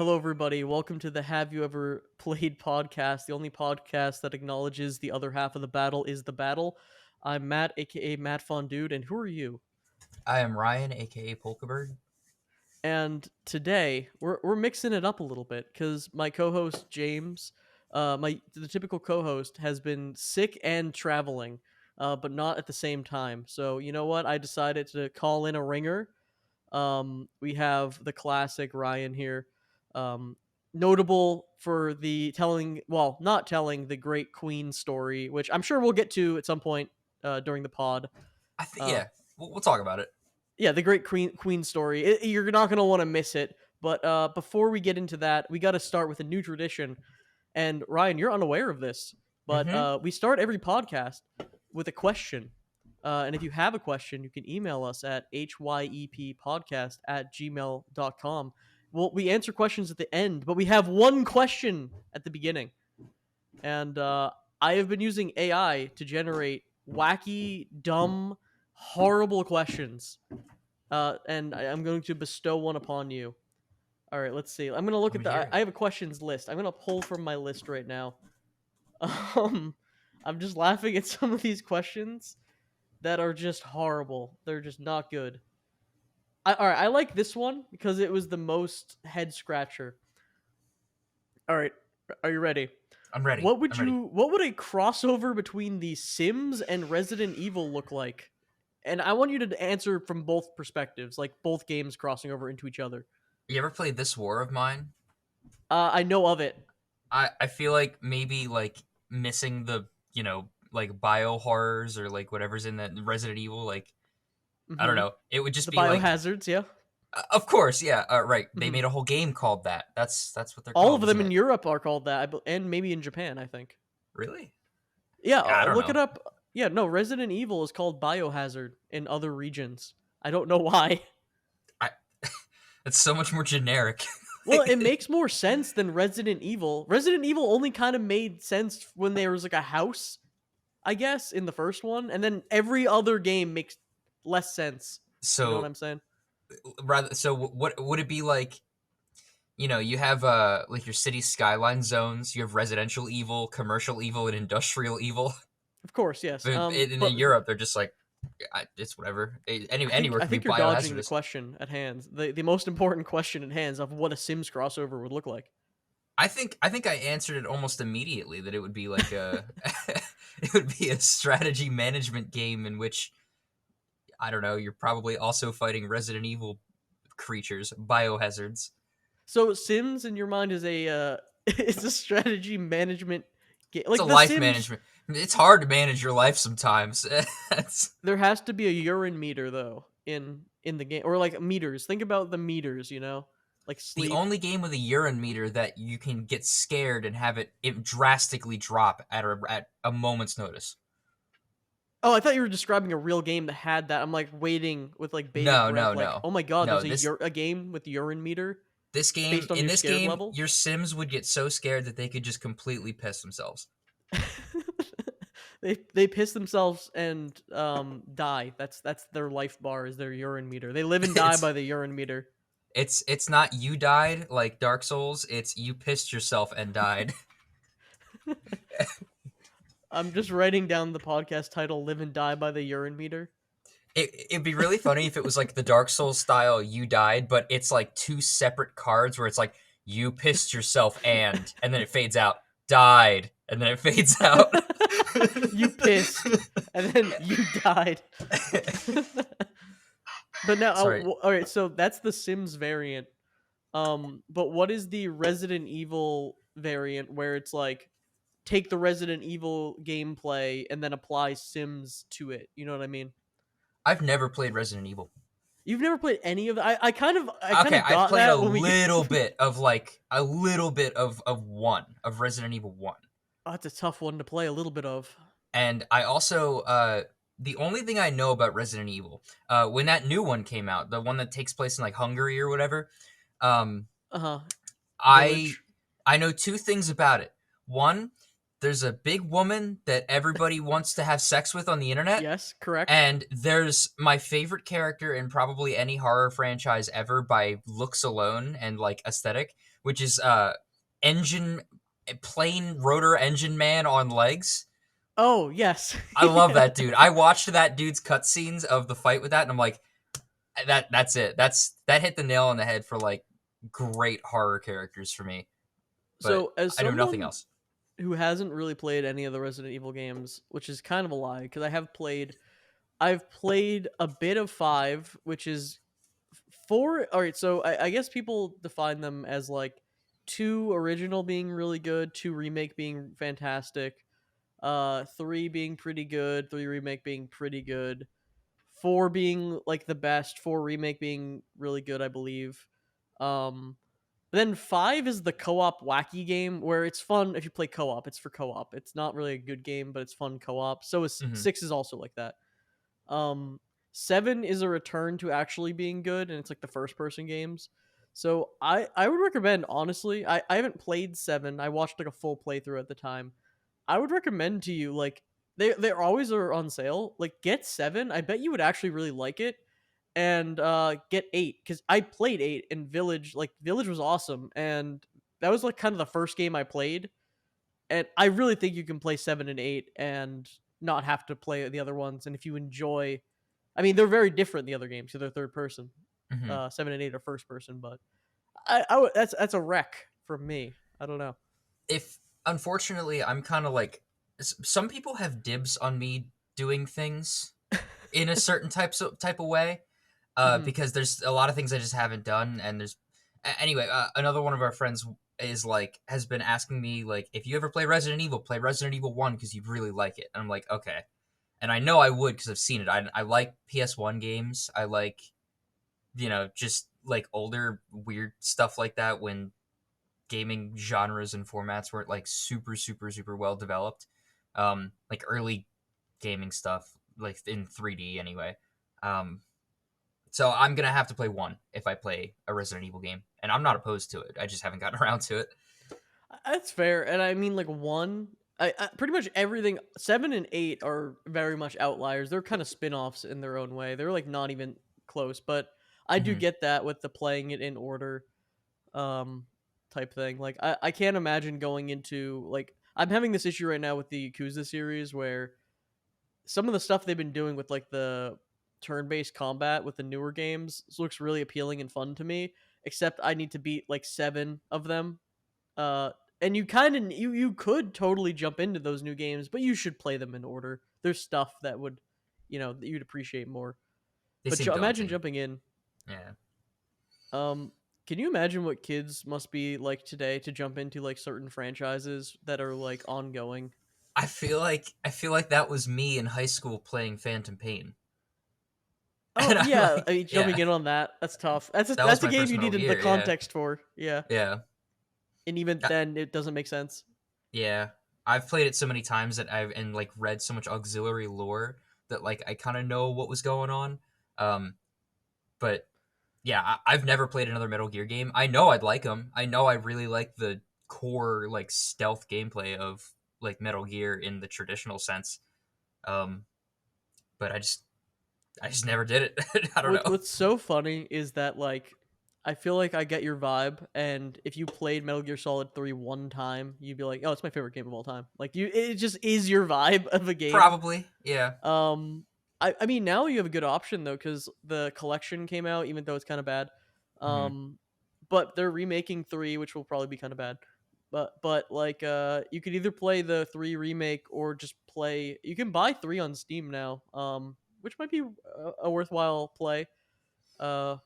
Hello, everybody. Welcome to the Have You Ever Played podcast, the only podcast that acknowledges the other half of the battle is the battle. I'm Matt, aka Matt Fondude, and who are you? I am Ryan, aka Polkabird. And today we're mixing it up a little bit because my co-host James, the typical co-host, has been sick and traveling, but not at the same time. So you know what? I decided to call in a ringer. We have the classic Ryan here, um, notable for the telling, well, not telling the great Queen story, which I'm sure we'll get to at some point during the pod. I think Uh, yeah, we'll talk about it. yeah, the great Queen story. You're not gonna want to miss it. But before we get into that, we got to start with a new tradition. And Ryan, you're unaware of this, but Mm-hmm. we start every podcast with a question. And if you have a question, you can email us at hyeppodcast@gmail.com. Well, we answer questions at the end, but we have one question at the beginning. And I have been using AI to generate wacky, dumb, horrible questions. And I'm going to bestow one upon you. All right, let's see. I'm gonna look I'm at the. I here. I have a questions list. I'm gonna pull from my list right now. Um, I'm just laughing at some of these questions that are just horrible. They're just not good. All right, I like this one because it was the most head scratcher. All right, are you ready? I'm ready. What would I'm ready. you? What would a crossover between The Sims and Resident Evil look like? And I want you to answer from both perspectives, like both games crossing over into each other. You ever played This War of Mine? I know of it. I feel like maybe like missing the like bio horrors or like whatever's in that Resident Evil. Like I don't Mm-hmm. know. It would The just be like, biohazards, yeah. of course, yeah. Right. They Mm-hmm. made a whole game called that. That's what they're All of called, them isn't in it? Europe are called that, and maybe in Japan, I think. Really? Yeah, Yeah, I don't look it know. up. Yeah, no, Resident Evil is called Biohazard in other regions. I don't know why. I It's so much more generic. Well, it makes more sense than Resident Evil. Resident Evil only kind of made sense when there was like a house, I guess, in the first one, and then every other game makes less sense. You know what So I'm saying? what would it be like? You have like your city skyline zones. You have residential evil, commercial evil, and industrial evil. Of course, yes. But in But Europe, they're just like, it's whatever. Anywhere I can be think you're dodging the biohazardous. question at hand. The most important question at hand of what a Sims crossover would look like. I think I answered it almost immediately that it would be like a it would be a strategy management game in which I don't know. You're probably also fighting Resident Evil creatures, biohazards. So Sims in your mind is a it's a strategy management game. It's a Like The life Sims, management. It's hard to manage your life sometimes. there has to be a urine meter though in the game, or like meters. Think about the meters, like The sleep. only game with a urine meter that you can get scared and have it drastically drop at a moment's notice. Oh, I thought you were describing a real game that had that. I'm like waiting with like bated No, breath. no, Like, no, oh my god, no. there's This a game with urine meter this game based on in your this scared game, level. your Sims would get so scared that they could just completely piss themselves. They piss themselves and die. That's their life bar is their urine meter. They live and die It's by the urine meter. it's not you died like Dark Souls. It's you pissed yourself and died. I'm just writing down the podcast title "Live and Die by the Urine Meter." It'd be really funny if it was like the Dark Souls style you died, but it's like two separate cards where it's like you pissed yourself and then it fades out. Died and then it fades out. You pissed, and then you died. But now, Sorry. all right. So that's the Sims variant. But what is the Resident Evil variant where it's like take the Resident Evil gameplay and then apply Sims to it? You know what I mean? I've never played Resident Evil. You've never played any of that. I kind Okay, of I've got played a that when we. little bit of like a little bit of one of Resident Evil 1. Oh, that's a tough one to play a little bit of. And I also the only thing I know about Resident Evil, when that new one came out, the one that takes place in like Hungary or whatever, um Uh huh. I Village. I know two things about it. One, there's a big woman that everybody wants to have sex with on the internet, Yes, correct. and there's my favorite character in probably any horror franchise ever by looks alone and like aesthetic, which is engine plain rotor engine man on legs. Oh, yes. I love that dude. I watched that dude's cutscenes of the fight with that, and I'm like, that's it. That hit the nail on the head for like great horror characters for me. But So, as I know nothing someone else. who hasn't really played any of the Resident Evil games, which is kind of a lie because I've played a bit of 5, which is 4. All right, so I guess people define them as like 2 original being really good, 2 remake being fantastic, 3 being pretty good, 3 remake being pretty good, 4 being like the best, 4 remake being really good, I believe. Um, but then 5 is the co-op wacky game where it's fun if you play co-op. It's for co-op. It's not really a good game, but it's fun co-op. So is Hmm. 6 is also like that. Um, 7 is a return to actually being good, and it's like the first person games. So I would recommend, honestly. I haven't played 7. I watched like a full playthrough at the time. I would recommend to you, like, they always are on sale. Like, get 7. I bet you would actually really like it. And get 8 because I played 8 in Village. Like, Village was awesome, and that was like kind of the first game I played. And I really think you can play 7 and 8 and not have to play the other ones. And if you enjoy, I mean, they're very different, the other games, so they're third person. Hmm. 7 and 8 are first person, but that's a wreck for me. I don't know. If unfortunately, I'm kind of like some people have dibs on me doing things in a certain type of way, Hmm. because there's a lot of things I just haven't done, and there's anyway. Another one of our friends is like has been asking me like, if you ever play Resident Evil 1 because you really like it, and I'm like, okay, and I know I would because I've seen it. I like PS1 games. I like just like older weird stuff like that when gaming genres and formats weren't like super well developed, like early gaming stuff like in 3D anyway. um so I'm gonna have to play 1 if I play a Resident Evil game, and I'm not opposed to it. I just haven't gotten around to it. That's fair, and I mean, like, 1. I pretty much everything 7 and 8 are very much outliers. They're kind of spin-offs in their own way. They're like not even close, but I do Hmm. get that with the playing it in order um type thing. Like, I can't imagine going into, like, I'm having this issue right now with the Yakuza series where some of the stuff they've been doing with like the turn-based combat with the newer games looks really appealing and fun to me, except I need to beat like 7 of them. uh and you kind of you could totally jump into those new games, but you should play them in order. There's stuff that would, that you'd appreciate more. They But seem imagine daunting. jumping in. Yeah. um can you imagine what kids must be like today to jump into like certain franchises that are like ongoing? I feel like that was me in high school playing Phantom Pain. Oh And I'm yeah, like, I mean, yeah, jumping in on that, that's tough. That's a that was that's a my game first you Metal needed the Gear. Yeah. context for. Yeah. Yeah. And even Uh, then it doesn't make sense. Yeah, I've played it so many times that I've and like read so much auxiliary lore that like I kind of know what was going on. Um, but yeah, I've never played another Metal Gear game. I know I'd like them. I know I really like the core like stealth gameplay of like Metal Gear in the traditional sense. Um, but I just never did it. I don't know. What's so funny is that, like, I feel like I get your vibe, and if you played Metal Gear Solid 3 one time, you'd be like, "Oh, it's my favorite game of all time." Like, it just is your vibe of a game. Probably, yeah. Um, I mean, now you have a good option though, because the collection came out, even though it's kind of bad. Hmm. Um, but they're remaking 3, which will probably be kind of bad. But like, you could either play the 3 remake or just play. You can buy 3 on Steam now. Which might be a worthwhile play. Uh,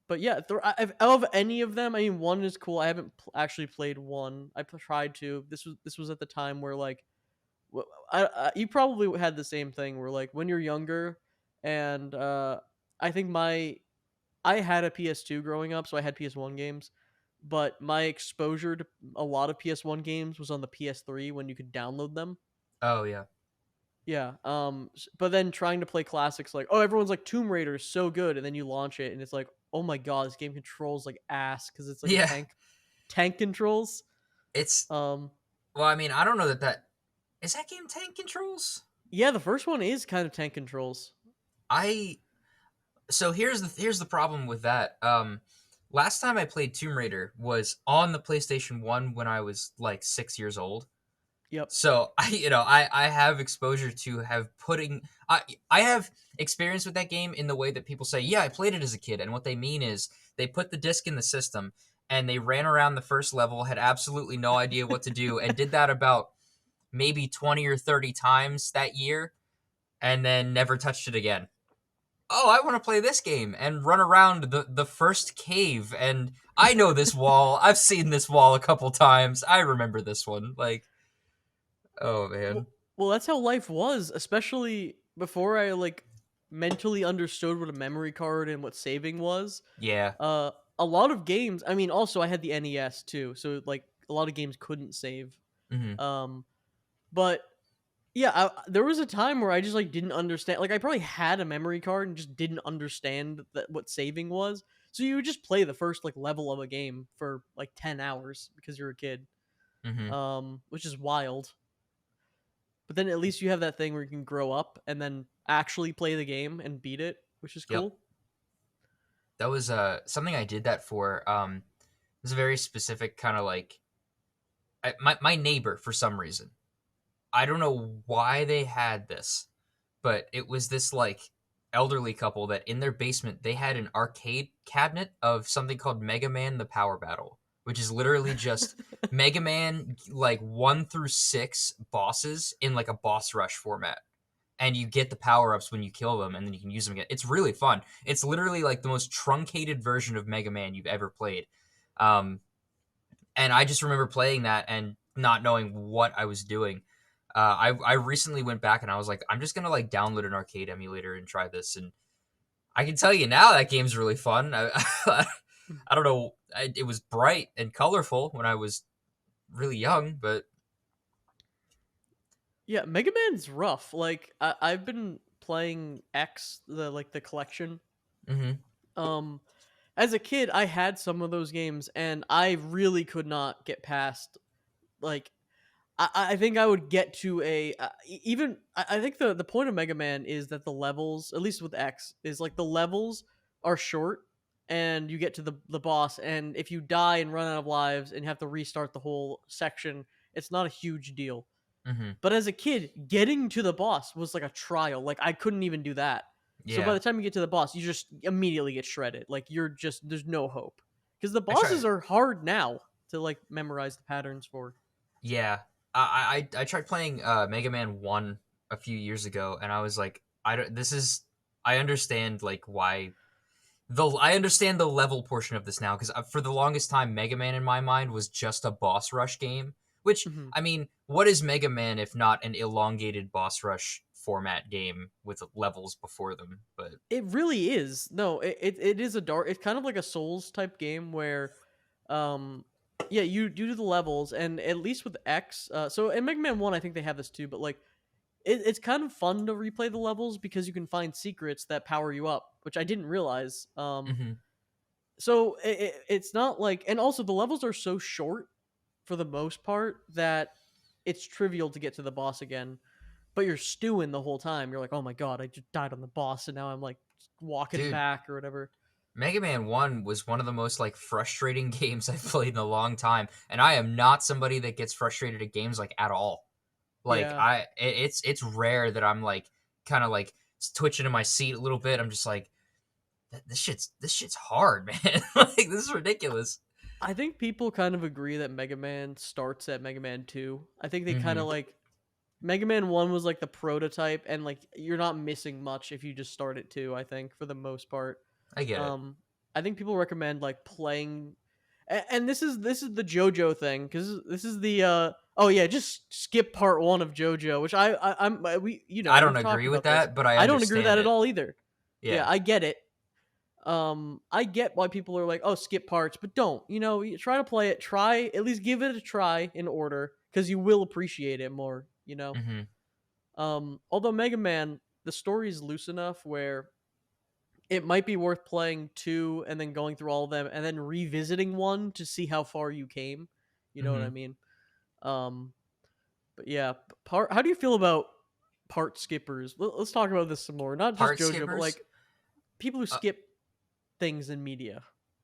but yeah, of any of them, I mean, 1 is cool. I haven't actually played 1. Tried to. This was at the time where, like, you probably had the same thing where, like, when you're younger, and I think I had a PS2 growing up, so I had PS1 games, but my exposure to a lot of PS1 games was on the PS3 when you could download them. Oh yeah. Yeah. But then trying to play classics, like, oh, everyone's like, Tomb Raider is so good, and then you launch it and it's like, oh my god, this game controls like ass because it's like a Yeah. tank controls. It's Um, Well, I mean, I don't know that is that game tank controls. Yeah, the first one is kind of tank controls. I so here's the problem with that. Last time I played Tomb Raider was on the PlayStation 1 when I was like 6 years old. Yep. So I have exposure to have putting I have experience with that game in the way that people say, yeah, I played it as a kid, and what they mean is they put the disc in the system and they ran around the first level, had absolutely no idea what to do, and did that about maybe 20 or 30 times that year, and then never touched it again. Oh, I want to play this game and run around the first cave, and I know this wall. I've seen this wall a couple times. I remember this one. Like, oh Well, man. well, that's how life was, especially before I like mentally understood what a memory card and what saving was. Yeah. Uh, a lot of games. I mean, also I had the NES too, so like a lot of games couldn't save. Hmm. Um, but yeah, there was a time where I just like didn't understand. Like I probably had a memory card and just didn't understand that what saving was. So you would just play the first like level of a game for like 10 hours because you're a kid, Hmm. which is wild. But then at least you have that thing where you can grow up and then actually play the game and beat it, which is Yep. cool. That was something I did that for. It was a very specific kind of like my neighbor for some reason. I don't know why they had this, but it was this like elderly couple that in their basement they had an arcade cabinet of something called Mega Man the Power Battle, which is literally just Mega Man like 1 through 6 bosses in like a boss rush format. And you get the power-ups when you kill them and then you can use them again. It's really fun. It's literally like the most truncated version of Mega Man you've ever played. Um, and I just remember playing that and not knowing what I was doing. I recently went back and I was like, I'm just gonna like download an arcade emulator and try this. And I can tell you now that game's really fun. I don't know. It was bright and colorful when I was really young, but Yeah, Mega Man's rough. Like I've been playing X, the collection. hmm. Um, as a kid, I had some of those games, and I really could not get past like I think I would get to even I think the point of Mega Man is that the levels, at least with X, is like the levels are short and you get to the boss, and if you die and run out of lives and you have to restart the whole section, it's not a huge deal. Hmm. But as a kid, getting to the boss was like a trial. Like I couldn't even do that. So by Yeah, the time you get to the boss, you just immediately get shredded. Like you're just there's no hope because the I bosses tried. are hard now to like memorize the patterns for. Yeah, I tried playing Mega Man 1 a few years ago, and I was like, I don't. This is I understand like why I understand the level portion of this now because for the longest time, Mega Man in my mind was just a boss rush game. Which Mhm. I mean, what is Mega Man if not an elongated boss rush format game with levels before them? But It really is. No, it is a dark. It's kind of like a Souls type game where, um, yeah, you do the levels, and at least with X, so in Mega Man One, I think they have this too, but like it's kind of fun to replay the levels because you can find secrets that power you up, which I didn't realize. hmm. So it's not like, and also the levels are so short for the most part that it's trivial to get to the boss again. But you're stewing the whole time. You're like, oh my god, I just died on the boss, and now I'm like walking Dude, back or whatever. Mega Man 1 was one of the most like frustrating games I've played in a long time, and I am not somebody that gets frustrated at games like at all. Like Yeah, it's rare that I'm like kind of like twitching in my seat a little bit. I'm just like this shit's hard, man. Like this is ridiculous. I think people kind of agree that Mega Man starts at Mega Man 2. I think they kind Hmm. of like Mega Man 1 was like the prototype, and like you're not missing much if you just start at 2, I think, for the most part. I get it. Um, I think people recommend like playing, and this is the JoJo thing because this is the oh yeah, just skip part 1 of JoJo, which we I don't we've talked agree with about this. that, but I I don't agree with understand that at it. all either. Yeah, Yeah. I get it. I get why people are like, oh, skip parts, but don't. You try to play it. Try at least give it a try in order because you will appreciate it more. Hmm. Although Mega Man, the story is loose enough where it might be worth playing two and then going through all of them and then revisiting one to see how far you came. You know what I Hmm. mean? Um, But yeah, part. How do you feel about part skippers? Let's talk about this some more. Not just Part JoJo, but skippers. like people who Uh, skip things in media.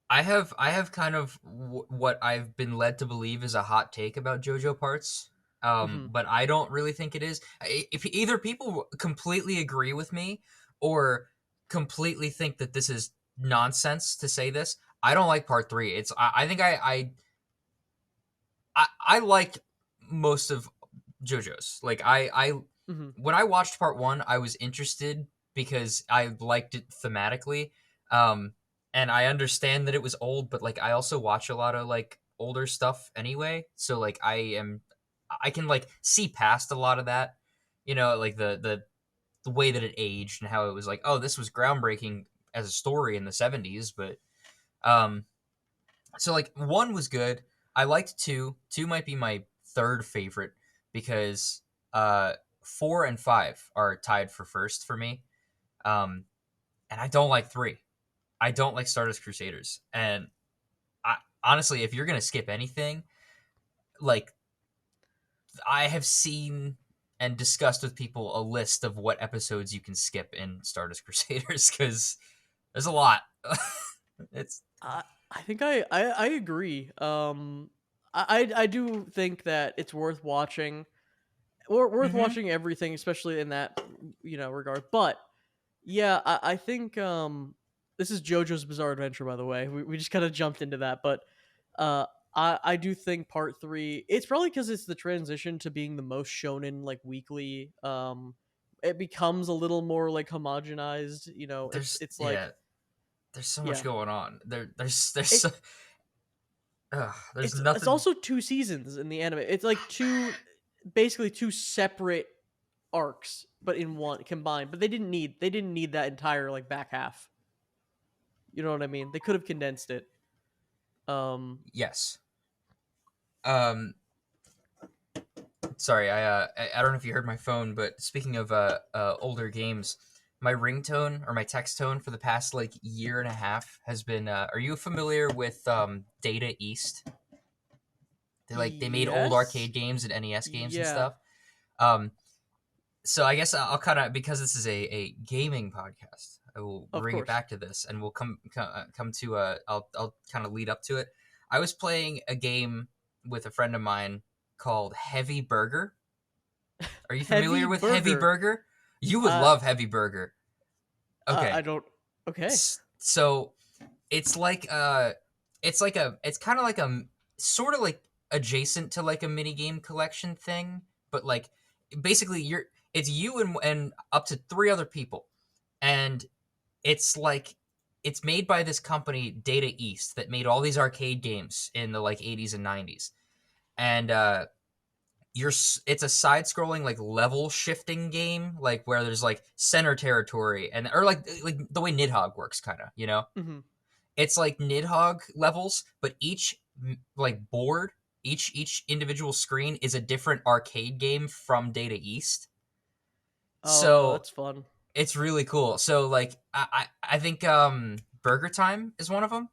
I have kind of what I've been led to believe is a hot take about JoJo parts. Hmm. But I don't really think it is. If either people completely agree with me or completely think that this is nonsense to say this, I don't like part three. I think I like most of JoJo's. Like I Hmm. when I watched part one, I was interested because I liked it thematically. Um, and I understand that it was old, but like I also watch a lot of like older stuff anyway. So like I can like see past a lot of that. You know, like the way that it aged and how it was like, oh, this was groundbreaking as a story in the 70s, but um so like one was good. I liked two. Two might be my third favorite because uh 4 and 5 are tied for first for me. Um and I don't like three. I don't like Stardust Crusaders. And I honestly, if you're gonna skip anything, like I have seen and discussed with people a list of what episodes you can skip in Stardust Crusaders because there's a lot. It's I I think I agree. I do think that it's worth watching. Or worth mm-hmm. watching everything, especially in that regard. But yeah, I think this is JoJo's Bizarre Adventure, by the way. We just kind of jumped into that, but uh, I do think part three. It's probably because it's the transition to being the most shonen like weekly. It becomes a little more like homogenized. there's It's like yeah, there's so much yeah, going on. There's it so, there's it's nothing. also two seasons in the anime. It's like basically two separate arcs, but in one combined. But they didn't need that entire like back half. You know what I mean? They could have condensed it. Um, Yes. Um. Sorry, I don't know if you heard my phone, but speaking of older games, my ringtone or my text tone for the past like year and a half has been. Are you familiar with Data East? They made old yes, arcade games and NES games and yeah, stuff. Um. So I guess I'll kind of because this is a gaming podcast, I will of bring it course. back to this, and we'll come to I'll kind of lead up to it. I was playing a game with a friend of mine called Heavy Burger. Are you Heavy familiar with Heavy burger. Burger? You would Uh, love Heavy Burger. I Okay, don't. Okay. so it's like it's kind of like a sort of like adjacent to like a mini game collection thing, but like basically it's you and up to three other people, and it's like it's made by this company Data East that made all these arcade games in the like 80s and 90s, and it's a side scrolling like level shifting game like where there's like center territory and or like the way Nidhogg works kind of, you know. Hmm. It's like Nidhogg levels, but each like board, each individual screen is a different arcade game from Data East. Oh, So that's fun. it's really cool. So like I think Burger Time is one of them.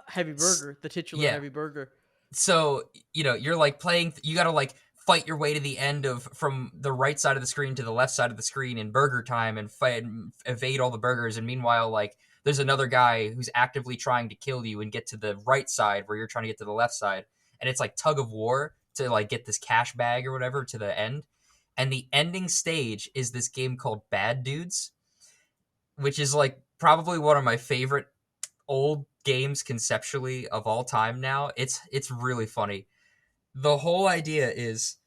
Heavy burger, the titular Yeah. heavy burger. So you know you're like playing. You got to like fight your way to the end of from the right side of the screen to the left side of the screen in Burger Time and fight and evade all the burgers. And meanwhile, like there's another guy who's actively trying to kill you and get to the right side where you're trying to get to the left side. And it's like tug of war to like get this cash bag or whatever to the end. And the ending stage is this game called Bad Dudes, which is like probably one of my favorite old games conceptually of all time now. It's really funny. The whole idea is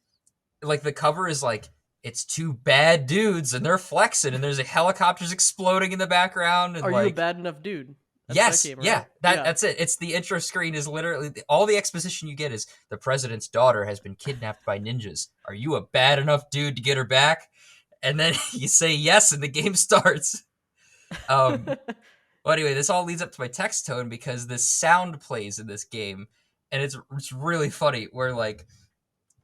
like the cover is like it's two bad dudes and they're flexing and there's like helicopters exploding in the background and Are you a like bad enough dude? That's that yes, game, yeah, right? Yeah. that's it. It's the intro screen is literally all the exposition you get is the president's daughter has been kidnapped by ninjas. Are you a bad enough dude to get her back? And then you say yes and the game starts. Um well, anyway, this all leads up to my text tone because this sound plays in this game, and it's really funny. Where like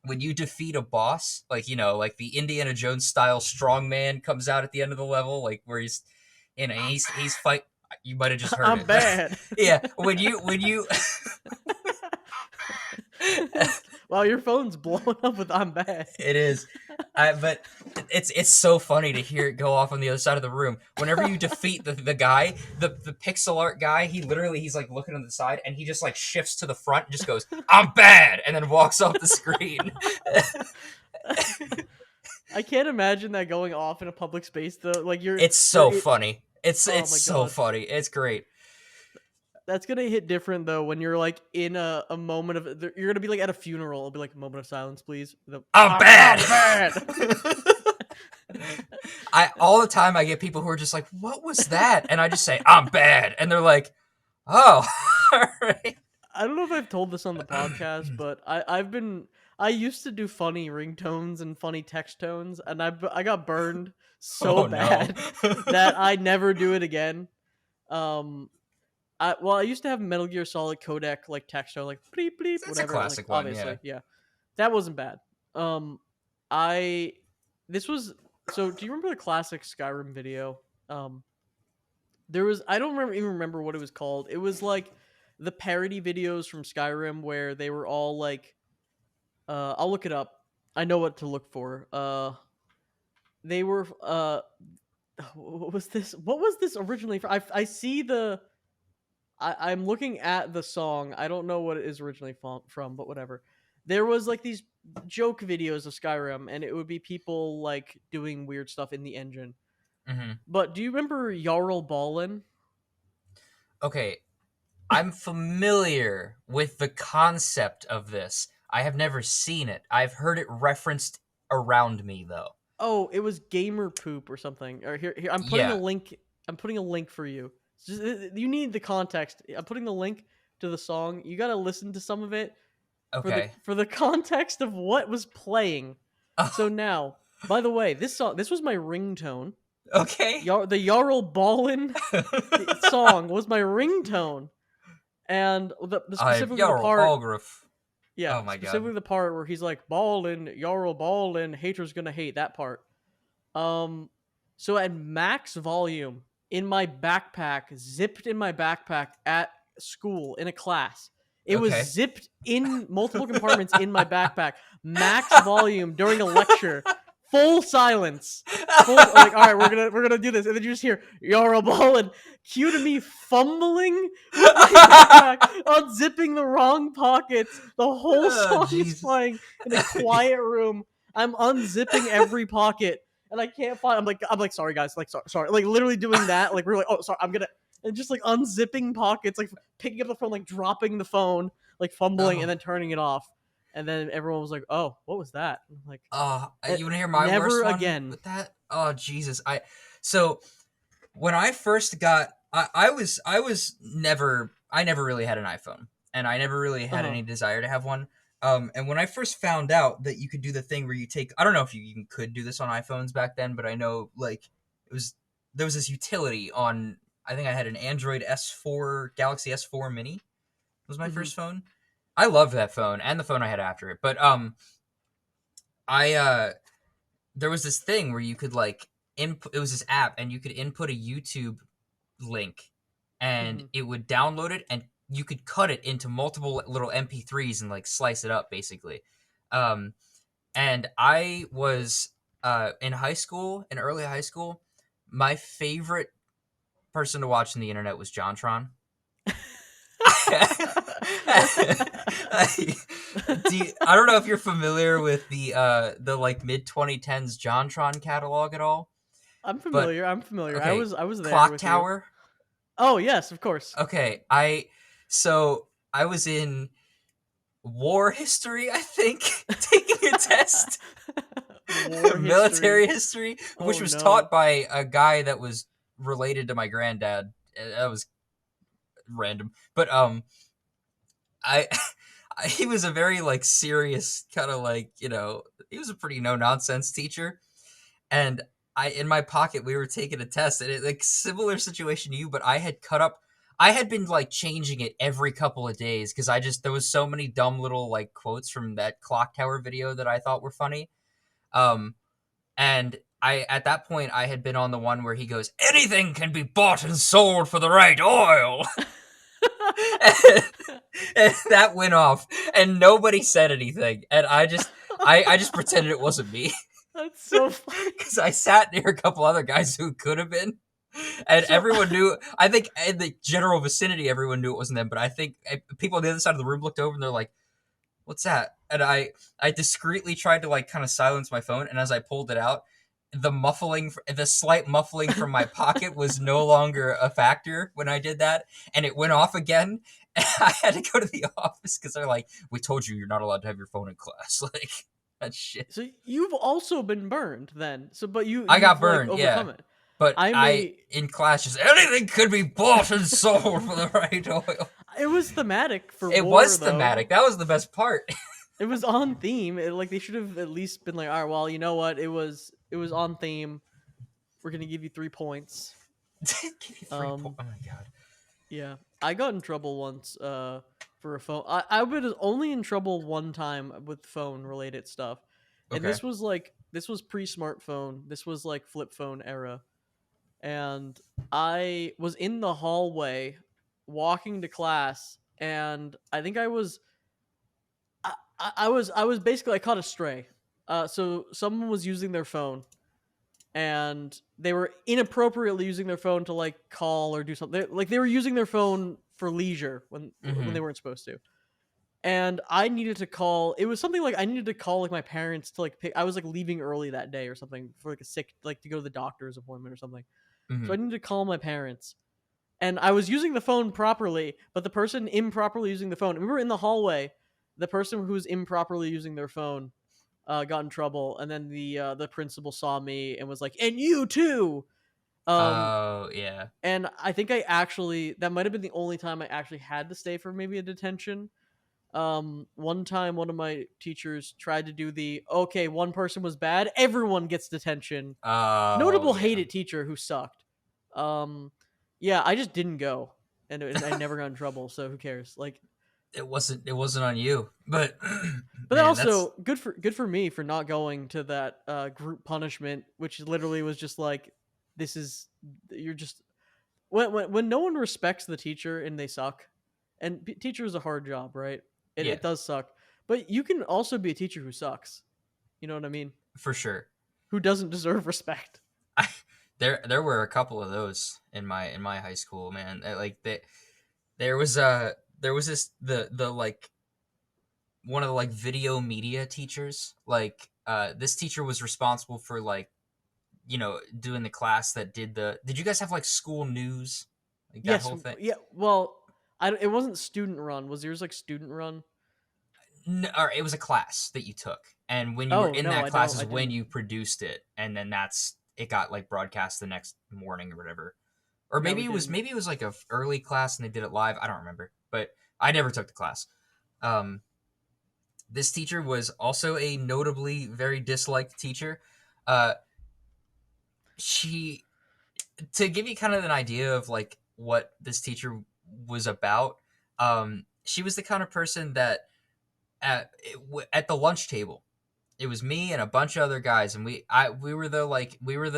when you defeat a boss, like you know, like the Indiana Jones style strongman comes out at the end of the level, like where he's fight. You might have just heard I'm it, but bad. yeah, when you Wow, your phone's blowing up with "I'm bad." It is. But it's so funny to hear it go off on the other side of the room. Whenever you defeat the guy, the pixel art guy, he's like looking on the side and he just like shifts to the front and just goes, "I'm bad," and then walks off the screen. I can't imagine that going off in a public space though. Like It's you're so it, funny. oh It's my so god. funny. It's great. That's gonna hit different though when you're like in a moment of you're gonna be like at a funeral. It'll be like a moment of silence, please. I'm bad. I'm bad. I all the time I get people who are just like, "What was that?" And I just say, "I'm bad," and they're like, "Oh, all right." I don't know if I've told this on the podcast, but I used to do funny ringtones and funny text tones, and I got burned so Oh no. bad that I never do it again. Um, I used to have Metal Gear Solid codec like text tone like bleep bleep It's a whatever like classic one, yeah. obviously yeah that wasn't bad. Um, I this was so do you remember the classic Skyrim video? Um, there was I don't even remember what it was called. It was like the parody videos from Skyrim where they were all like I'll look it up. I know what to look for. They were what was this? What was this originally for? I see the I'm looking at the song. I don't know what it is originally from, but whatever. There was like these joke videos of Skyrim and it would be people like doing weird stuff in the engine. Hmm. But do you remember Jarl Ballin? Okay, I'm familiar with the concept of this. I have never seen it. I've heard it referenced around me, though. Oh, it was gamer poop or something. Or here, I'm putting a Yeah. link. I'm putting a link for you. You need the context. I'm putting the link to the song. You gotta listen to some of it Okay. for the context of what was playing. So Oh, now, by the way, this was my ringtone. okay. The Jarl Ballin song was my ringtone, and the I'm specifically the Jarl part Balgruuf. yeah, Oh my god. specifically the part where he's like Ballin, Jarl Ballin, haters gonna hate that part. Um, so at max volume in my backpack, zipped in my backpack at school in a class. It was Okay. zipped in multiple compartments in my backpack, max volume during a lecture, full silence. Full like, all right, we're gonna do this, and then you just hear "You're a ball" and cue to me fumbling with my backpack, unzipping the wrong pockets. The whole Oh, song is Jesus. playing in a quiet room. I'm unzipping every pocket and I can't find. I'm like, sorry guys, like sorry, like literally doing that. Like we're like, oh sorry, I'm gonna and just like unzipping pockets, like picking up the phone, like dropping the phone, like fumbling, and Oh. then turning it off. And then everyone was like, "Oh, what was that?" And I'm like, You want to hear my never worst one again. with that? Oh, Jesus. So when I first got, I never really had an iPhone, and I never really Uh had huh. any desire to have one. And when I first found out that you could do the thing where you take, I don't know if you even could do this on iPhones back then, but I know like it was there was this utility on. I think I had an Android S4 Galaxy S4 Mini was my Mm-hmm. first phone. I loved that phone and the phone I had after it, but I there was this thing where you could like input. It was this app, and you could input a YouTube link, and Mm-hmm. it would download it, and you could cut it into multiple little MP3s and like slice it up, basically. Um, and I was in high school, in early high school. My favorite person to watch on the internet was JonTron. I don't know if you're familiar with the like mid 2010s JonTron catalog at all, I'm but familiar. I'm familiar. okay, I was there Clock with you. Tower. Oh yes, of course. Okay, I was in war history, I think, taking a test, War military history. history, which Oh was no. taught by a guy that was related to my granddad. That was random, but I he was a very like serious kind of like he was a pretty no nonsense teacher, and I in my pocket we were taking a test, and it like similar situation to you, but I had been like changing it every couple of days because there was so many dumb little like quotes from that clock tower video that I thought were funny. Um and I at that point I had been on the one where he goes, anything can be bought and sold for the right oil. And that went off, and nobody said anything, and I just pretended it wasn't me That's so funny. because I sat near a couple other guys who could have been, and So everyone knew. I think in the general vicinity, everyone knew it wasn't them, but I think people on the other side of the room looked over and they're like, "What's that?" And I discreetly tried to like kind of silence my phone, and as I pulled it out, the slight muffling from my pocket was no longer a factor when I did that, and it went off again. And I had to go to the office because they're like, "We told you you're not allowed to have your phone in class." Like that shit. so you've also been burned then. So but I got you've like burned, yeah, overcome it. but I I may in class just anything could be bought and sold for the right oil. It was thematic for It war was thematic. though. That was the best part. It was on theme. Like they should have at least been like, all right, well, you know what? It was on theme. We're gonna give you 3 points. Give you 3 points. Um, Oh my god. yeah, I got in trouble once. For a phone. I was only in trouble one time with phone related stuff, and Okay. this was pre smartphone. This was like flip phone era, and I was in the hallway walking to class, and I think I was basically I caught a stray. So someone was using their phone and they were inappropriately using their phone to like call or do something. Like they were using their phone for leisure when Mm-hmm. they weren't supposed to. And I needed to call. It was something like I needed to call like my parents to like pick. I was like leaving early that day or something for like a sick like to go to the doctor's appointment or something. Mm-hmm. So I needed to call my parents. And I was using the phone properly, but the person improperly using the phone. We were in the hallway. The person who was improperly using their phone got in trouble, and then the principal saw me and was like, "And you too." Um, Oh yeah. and I think I actually that might have been the only time I actually had to stay for maybe a detention. One time, one of my teachers tried to do the okay, one person was bad, everyone gets detention. Oh Notable yeah. hated teacher who sucked. Um, yeah, I just didn't go, and I never got in trouble. So who cares? Like, It wasn't on you, but but then man, that's also good for me for not going to that group punishment, which literally was just like, this is you're just when no one respects the teacher and they suck, and teacher is a hard job, right? yeah, It does suck, but you can also be a teacher who sucks. You know what I mean? for sure. Who doesn't deserve respect? I, there were a couple of those in my high school, man. Like there was this the like one of the like video media teachers. Like this teacher was responsible for like doing the class that did the. Did you guys have like school news, like that Yes, whole thing? yeah. Well, it wasn't student run. Was yours like student run? No, or it was a class that you took, and when you were Oh in no, that class I is when didn't. you produced it, and then it got like broadcast the next morning or whatever. Or No, we didn't. maybe it was like a early class and they did it live. I don't remember, but I never took the class. Um, this teacher was also a notably very disliked teacher. Uh, she to give you kind of an idea of like what this teacher was about. She was the kind of person that at the lunch table, it was me and a bunch of other guys, and we were the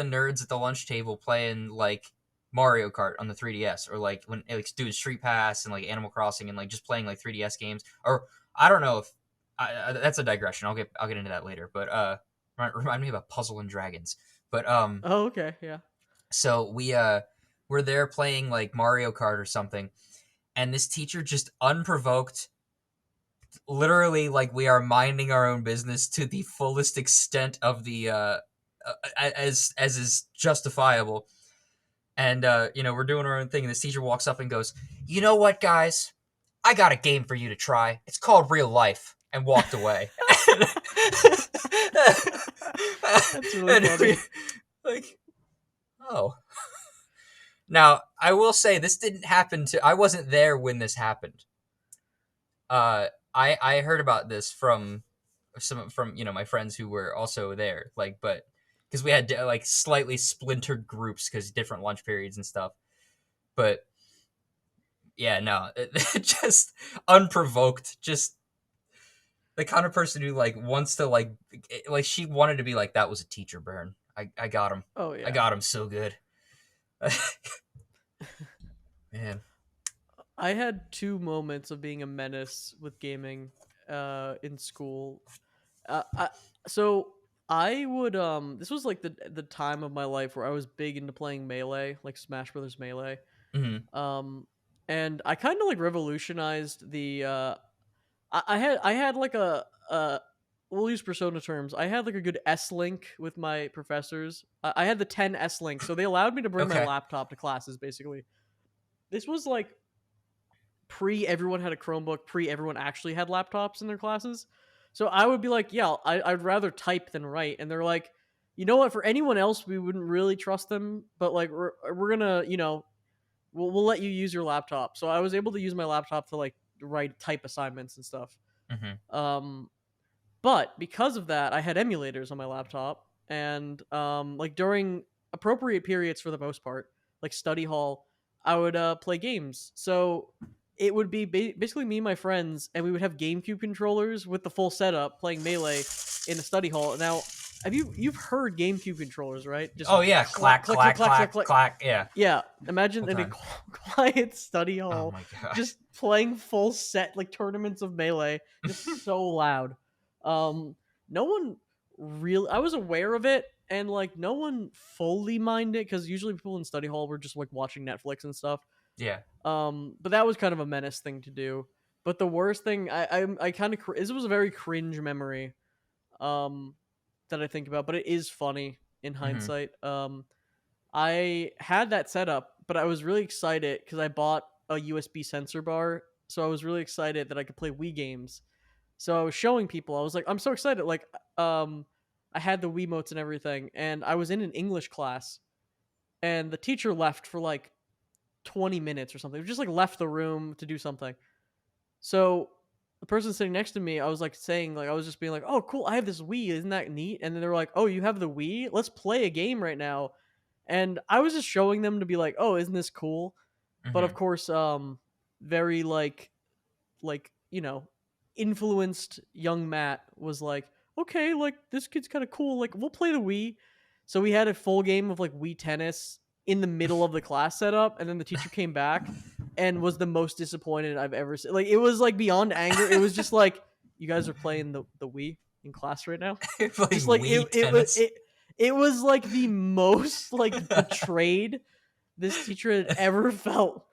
nerds at the lunch table playing like Mario Kart on the 3DS, or like when like doing Street Pass and like Animal Crossing and like just playing like 3DS games. Or I don't know if that's a digression. I'll get into that later. But remind me about Puzzle and Dragons. But Oh, okay, yeah. so we're there playing like Mario Kart or something, and this teacher just unprovoked, literally like we are minding our own business to the fullest extent of the as is justifiable, and we're doing our own thing, and this teacher walks up and goes, "You know what, guys, I got a game for you to try. It's called Real Life," and walked away. That's really And funny. like, oh, now I will say this didn't happen to. I wasn't there when this happened. I heard about this from my friends who were also there, like, but because we had like slightly splintered groups because different lunch periods and stuff. But yeah, no, just unprovoked, just the kind of person who like wants to like she wanted to be like, that was a teacher burn. I got him. Oh I yeah. got him so good. Man. I had two moments of being a menace with gaming in school. I, so I would this was like the time of my life where I was big into playing Melee, like Smash Brothers Melee. Hmm. Um and I kind of like revolutionized the I had like a we'll use persona terms. I had like a good S link with my professors. I had the 10 S link, so they allowed me to bring my Okay. laptop to classes basically. This was like pre everyone had a Chromebook, pre everyone actually had laptops in their classes. So I would be like, yeah, I'd rather type than write. And they're like, you know what? For anyone else, we wouldn't really trust them, but like we're gonna, we'll let you use your laptop. So I was able to use my laptop to like write type assignments and stuff. Hmm. Um, but because of that, I had emulators on my laptop, and like during appropriate periods for the most part, like study hall, I would play games. So it would be basically me and my friends, and we would have GameCube controllers with the full setup playing Melee in a study hall. Now, you've heard GameCube controllers, right? Just Oh yeah, clack clack, clack click clack, clack click clack, click. clack. Yeah, Yeah, imagine whole in a time. quiet study Oh hall, my gosh. just playing full set like tournaments of Melee, just so loud. Um, no one really. I was aware of it, and like no one fully minded because usually people in study hall were just like watching Netflix and stuff. Yeah. But that was kind of a menace thing to do. But the worst thing, I kind of this was a very cringe memory. Um, that I think about, but it is funny in Hmm. hindsight. I had that set up, but I was really excited because I bought a USB sensor bar. So I was really excited that I could play Wii games. So I was showing people. I was like, I'm so excited. Like, um, I had the Wiimotes and everything, and I was in an English class, and the teacher left for like 20 minutes or something. Just like left the room to do something. So the person sitting next to me, I was like saying, like, I was just being like, oh, cool, I have this Wii. Isn't that neat? And then they were like, oh, you have the Wii? Let's play a game right now. And I was just showing them to be like, oh, isn't this cool? But of Hmm. course, very like influenced young Matt was like, okay, like this kid's kind of cool. Like we'll play the Wii. So we had a full game of like Wii tennis in the middle of the class setup, and then the teacher came back and was the most disappointed I've ever seen. Like it was like beyond anger. It was just like you guys are playing the Wii in class right now. Just Playing like Wii tennis. it was like the most like betrayed this teacher had ever felt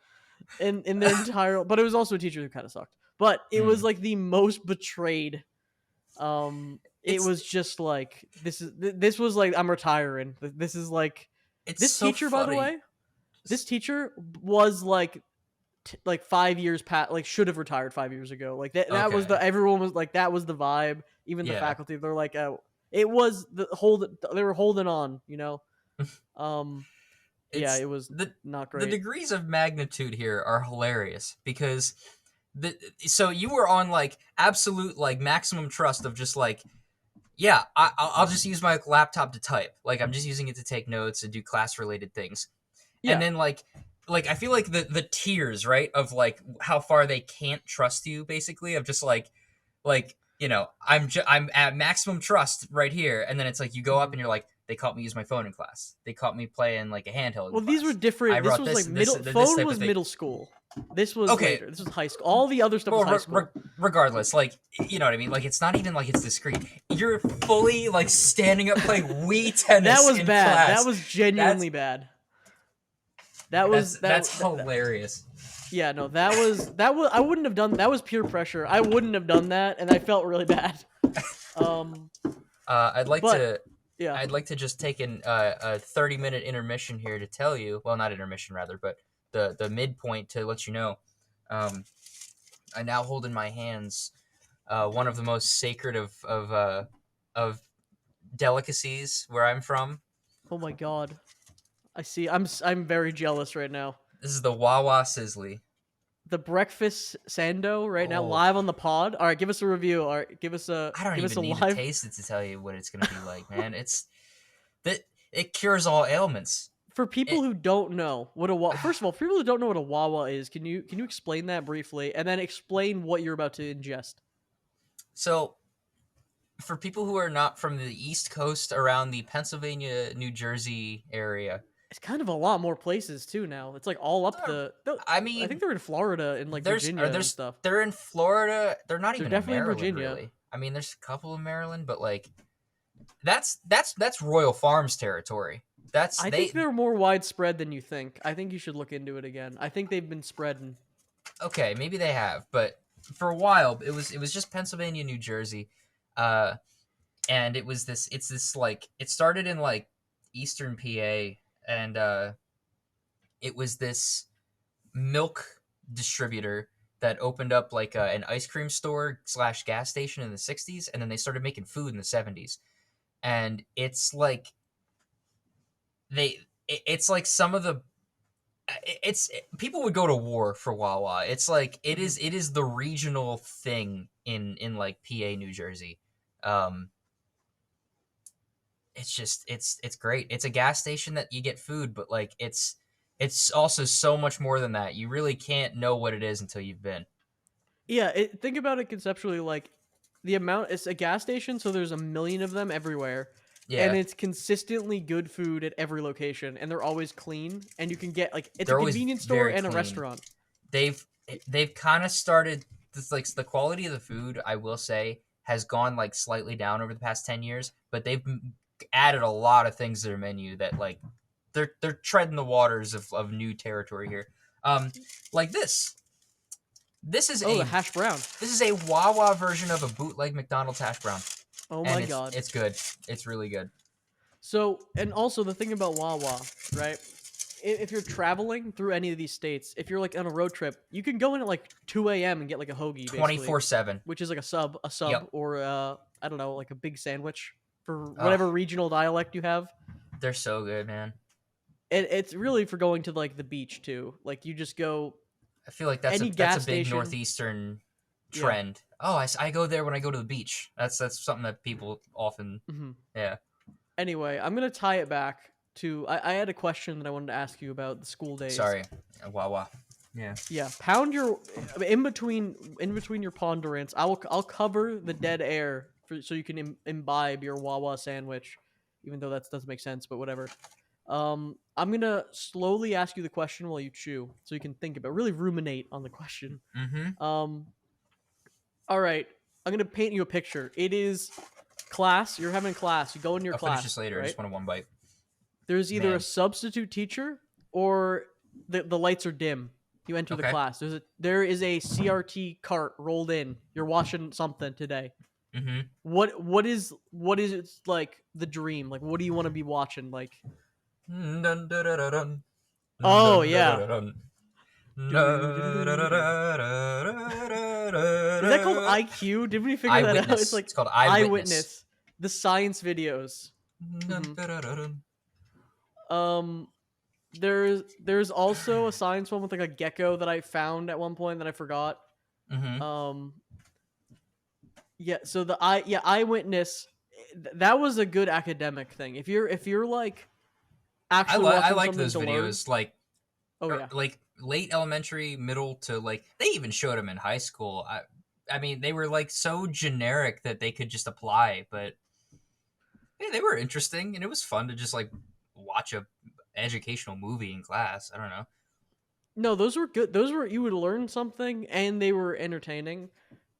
in their entire, but it was also a teacher who kind of sucked, but it was Mm. like the most betrayed. It It's was just like this was like I'm retiring. This is like it's this so teacher, by the funny. way, this teacher was like like 5 years past, like should have retired 5 years ago. Like that was Okay. the everyone was like that was the vibe. Even the Yeah. faculty, they're like it was the hold, they were holding on, um yeah, It's it was not the great. degrees of magnitude here are hilarious because the so you were on like absolute like maximum trust of just like yeah, I'll just use my laptop to type. Like I'm just using it to take notes and do class related things. And Yeah. then like I feel like the tiers, right, of like how far they can't trust you basically of just like I'm at maximum trust right here, and then it's like you go up Mhm. and you're like they caught me use my phone in class. They caught me playing like a handheld in Well, these were class. I different. This brought was like this middle. this Phone type of was thing. middle school. This was Okay, later. This was high school. All the other stuff was well, high school. regardless, like you know what I mean. Like it's not even like it's discreet. You're fully like standing up playing Wii That tennis was in bad. That class. was That's genuinely bad. That was that's hilarious. yeah, no, that was I wouldn't have done that. Was peer pressure. I wouldn't have done that, and I felt really bad. Um, I'd like but to yeah. I'd like to just take a 30-minute intermission here to tell you, well, not intermission rather, but the midpoint to let you know. Um, I now hold in my hands one of the most sacred of delicacies where I'm from. Oh my god. I see. I'm very jealous right now. This is the Wawa Sizzly. The breakfast sando right now Oh, live on the pod. All right, give us a review. All right, I don't give us even a need to live. taste it to tell you what it's gonna be like, man. It's that it cures all ailments. For people It who don't know what a first of all, for people who don't know what a wawa is, can you explain that briefly and then explain what you're about to ingest? so for people who are not from the East Coast around the Pennsylvania, New Jersey area, It's kind of a lot more places too now. It's like all up Uh, I I think mean, they're in Florida and like Virginia and stuff. they're in Florida. They're not They're even in definitely in Maryland, Virginia. really. I mean, there's a couple in Maryland, but like that's Royal Farms territory. That's I think they they're more widespread than you think. I think you should look into it again. I think they've been spreading. Okay, maybe they have, but for a while it was just Pennsylvania, New Jersey, uh, and it's this like it started in like Eastern PA, and it was this milk distributor that opened up like an ice cream store slash gas station in the 60s, and then they started making food in the 70s, and it's like it's like some of the it's people would go to war for Wawa. It's like Mhm. it is the regional thing in like PA, New Jersey. Um, it's just it's great. It's a gas station that you get food, but like it's also so much more than that. You really can't know what it is until you've been. Yeah, think about it conceptually like the amount it's a gas station, so there's a million of them everywhere. And Yeah, it's consistently good food at every location, and they're always clean. And you can get like it's a they're always convenience store very and a clean. restaurant. They've they've kind of started this like the quality of the food, I will say, has gone like slightly down over the past 10 years, but they've added a lot of things to their menu that like they're treading the waters of new territory here. Um like this is Oh, the a hash brown. this is a Wawa version of a bootleg McDonald's hash brown, Oh and my god. it's good. It's really good. So, and also the thing about Wawa, right? If you're traveling through any of these states, if you're like on a road trip, you can go in at like 2 a.m. and get like a hoagie, basically, 24/7. which is like a Yep. sub, or I don't know, like a big sandwich for Oh, whatever regional dialect you have. they're so good, man. And it's really for going to like the beach too. Like you just go I feel like any that's a gas big station. northeastern Yeah. trend. Oh, I go there when I go to the beach. That's something that people often. Hmm. Yeah. Anyway, I'm gonna tie it back to I had a question that I wanted to ask you about the school days. Sorry. Wawa. Yeah. Yeah, pound your in between your ponderance. I'll cover the dead air so you can imbibe your Wawa sandwich, even though that doesn't make sense. But whatever. I'm gonna slowly ask you the question while you chew, so you can think about really ruminate on the question. Mm-hmm. Um, all right, I'm gonna paint you a picture. It is class. You're having class. You go in your I'll finish this class, later. I right? just want a one bite. There's either a Man. substitute teacher or the lights are dim. You enter the Okay. class. There is a CRT cart rolled in. You're watching something today. Mm-hmm. What is it like the dream? Like what do you want to be watching? Like Dun, dun, dun, dun, dun. Dun, oh dun, dun, yeah. dun, dun. Doo-doo-doo-doo-doo. Is that called IQ? Did we figure that out? It's Eyewitness. like It's called Eyewitness. eyewitness. The science videos. Dun, Hmm. dun, dun, dun. Um there's also a science one with like a gecko that I found at one point that I forgot. Mhm. Um yeah, so eyewitness that was a good academic thing. If you're like actually I watching like something those to learn, videos oh yeah. like late elementary, middle to like they even showed them in high school. I mean, they were like so generic that they could just apply, but hey, they were interesting and it was fun to just like watch a educational movie in class. I don't know. No, those were good. Those were you would learn something and they were entertaining.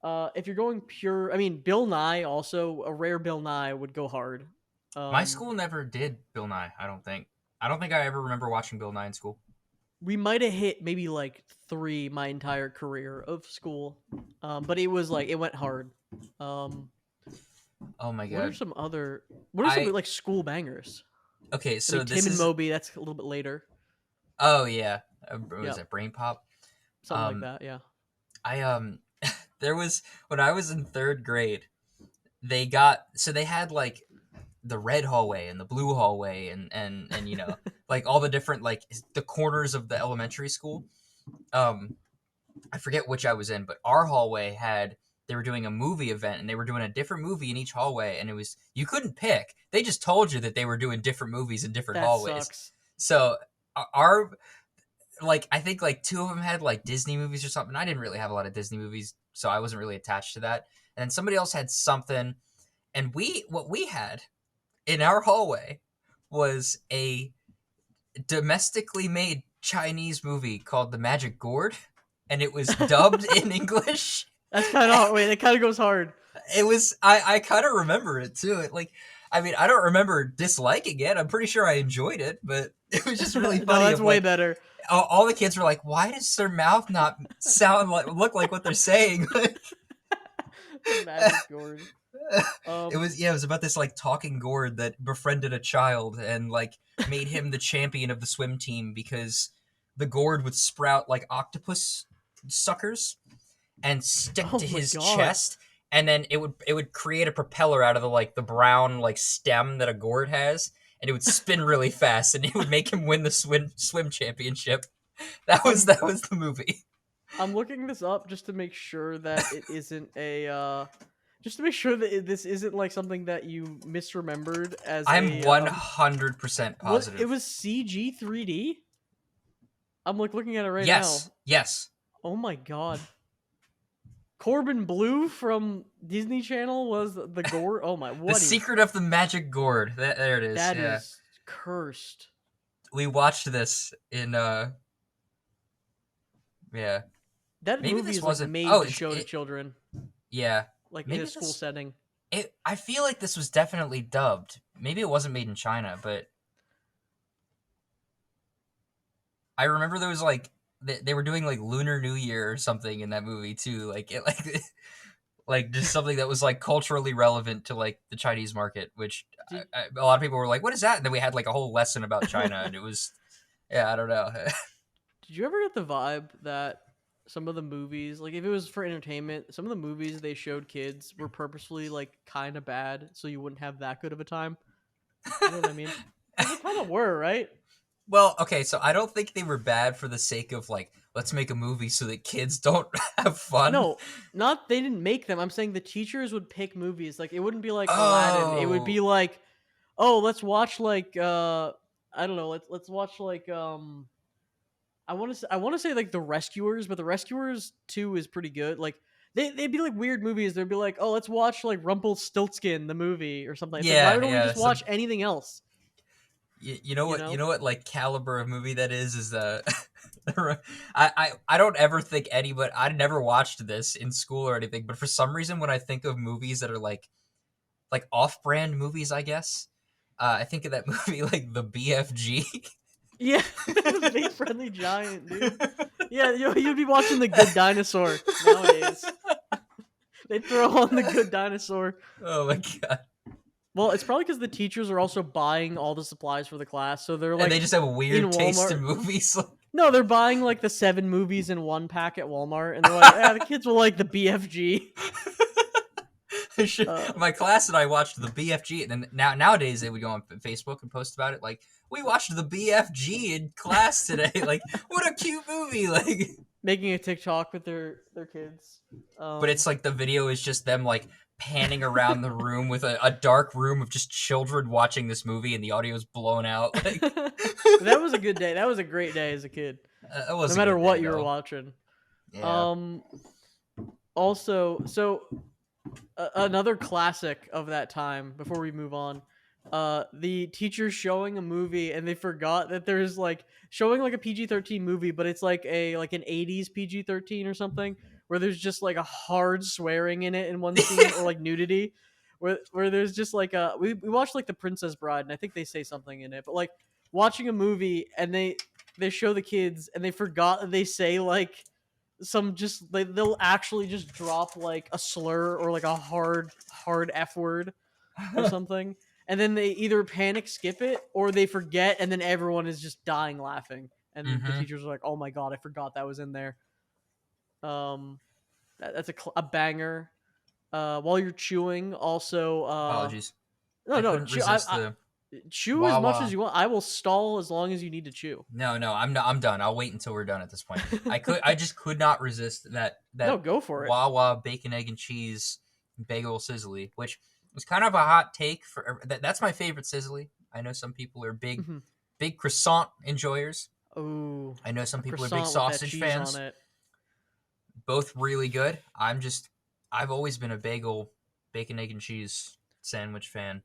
If you're going pure, I mean Bill Nye also a rare Bill Nye would go hard. My Um school never did Bill Nye, I don't think. I don't think I ever remember watching Bill Nye in school. we might have hit maybe like 3 my entire career of school. But it was like it went hard. Um Oh my what are god. some other what are some I like school bangers? okay, I mean so Tim this and is Moby, that's a little bit later. oh yeah. What was Yep, that Brain Pop? something like Um that, yeah. I there was when I was in 3rd grade, they got so they had like the red hallway and the blue hallway and you know, like all the different like the corners of the elementary school. Um I forget which I was in, but our hallway had they were doing a movie event and they were doing a different movie in each hallway and it was you couldn't pick. They just told you that they were doing different movies in different That hallways. sucks. So our like I think like 2 of them had like Disney movies or something. I didn't really have a lot of Disney movies, so I wasn't really attached to that. And then somebody else had something and we what we had in our hallway was a domestically made Chinese movie called The Magic Gourd, and it was dubbed in English. That's kind of wait. It kind of goes hard. It was I kind of remember it too. I mean, I don't remember disliking it. I'm pretty sure I enjoyed it, but it was just really No, funny. that's Of way like better. all the kids were like, "Why does their mouth not look like what they're saying?" The magic gourd. It was yeah, it was about this like talking gourd that befriended a child and like made him the champion of the swim team because the gourd would sprout like octopus suckers and stick Oh to my his god. chest, and then it would create a propeller out of the brown like stem that a gourd has, and it would spin really fast, and it would make him win the swim championship. I'm That was the movie. I'm looking this up just to make sure that it isn't a just to make sure that this isn't like something that you misremembered as I'm a 100% what it positive. was CG 3D? I'm like looking at it right now. Yes, yes. Oh my god. Corbin Blue from Disney Channel was the gore. Oh my, The what is Secret of the Magic Gourd. There it is. that Yeah, is cursed. we watched this in yeah. That Maybe movie this is like wasn't. made Oh, to show to children, yeah. like in a Maybe school this. setting. I feel like this was definitely dubbed. Maybe it wasn't made in China, but I remember there was like they were doing like Lunar New Year or something in that movie too. Like it like just something that was like culturally relevant to like the Chinese market, which Did a lot of people were like, "What is that?" And then we had like a whole lesson about China, and it was yeah, I don't know. Did you ever get the vibe that some of the movies, like if it was for entertainment, some of the movies they showed kids were purposefully like kind of bad, so you wouldn't have that good of a time? You know what I mean? Because they kind of were, right? Well, okay, so I don't think they were bad for the sake of like let's make a movie so that kids don't have fun. No, not they didn't make them. I'm saying the teachers would pick movies. Like it wouldn't be like Aladdin. It would be Oh, like, oh, let's watch like I don't know. Let's watch like I want to say like The Rescuers, but The Rescuers 2 is pretty good. Like they'd be like weird movies. They'd be like, oh, let's watch like Rumpelstiltskin the movie or something. It's like why yeah, don't we yeah. just So watch anything else? you know You what? You know? know what? Like caliber of movie that is I don't ever think anybody. I never watched this in school or anything, but for some reason, when I think of movies that are like off-brand movies, I guess I think of that movie like the BFG. Yeah, Big Friendly Giant, dude. Yeah, you'd be watching The Good Dinosaur nowadays. They'd throw on The Good Dinosaur. Oh my god! Well, it's probably because the teachers are also buying all the supplies for the class, so they're And they like just have a in weird taste Walmart. in movies. No, they're buying like the 7 movies in one pack at Walmart, and they're like, "Ah, the kids will like the BFG." Uh, My class and I watched the BFG, and then nowadays they would go on Facebook and post about it. Like, we watched the BFG in class today. Like, what a cute movie! Like, Making a TikTok with their kids. but it's like the video is just them like panning around the room with a dark room of just children watching this movie, and the audio is blown out. Like, That was a good day. That was a great day as a kid, it no was a matter good day what you were though. watching. Yeah. Um, Also, so another classic of that time. Before we move on, the teacher showing a movie and they forgot that there's like showing like a PG-13 movie, but it's like an 80s PG-13 or something, where there's just like a hard swearing in it in one scene or like nudity, where there's just like we watched like The Princess Bride and I think they say something in it, but like watching a movie and they show the kids and they forgot that they say like some just they'll actually just drop like a slur or like a hard f word or something, and then they either panic skip it or they forget, and then everyone is just dying laughing and the Mm-hmm. teachers are like, oh my god, I forgot that was in there. um that's a banger. While you're chewing also, Apologies. no, I no, couldn't chew, resist the chew as much as Wawa. you want. I will stall as long as you need to chew. No, no, I'm not. I'm done. I'll wait until we're done at this point. I just could not resist No, that go for it. Wawa bacon egg and cheese bagel sizzly, which was kind of a hot take for that's my favorite sizzly. I know some people are Hmm. big croissant enjoyers. Oh, I know a some people are big croissant with that sausage cheese on fans. it. Both really good. I've always been a bagel bacon egg and cheese sandwich fan.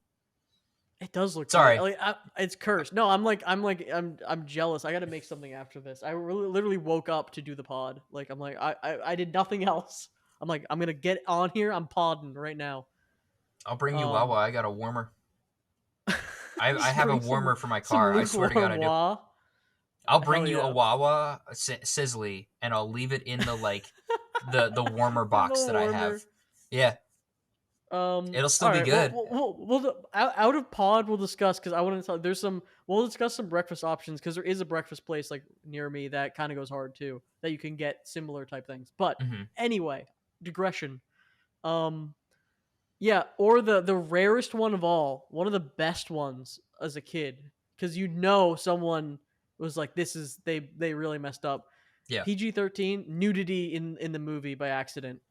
It does look great. Sorry. Like it's cursed. No, I'm jealous. I got to make something after this. I really, literally woke up to do the pod. Like I'm like I did nothing else. I'm like I'm gonna get on here. I'm podding right now. I'll bring you Wawa. Um, I got a warmer. I just have a bring warmer for my some car. I swear to God, lukewarm I do. wah. I'll bring Hell you a yeah. Wawa Sizzly, and I'll leave it in the the warmer In the box that I have. warmer. Yeah, it'll still All be right. good. Out of pod we'll discuss because I want to tell. There's some. We'll discuss some breakfast options because there is a breakfast place like near me that kind of goes hard too that you can get similar type things. But Hmm. anyway, digression. Um, yeah, or the rarest one of all, one of the best ones as a kid because someone was like, this is they really messed up. Yeah, PG-13 nudity in the movie by accident,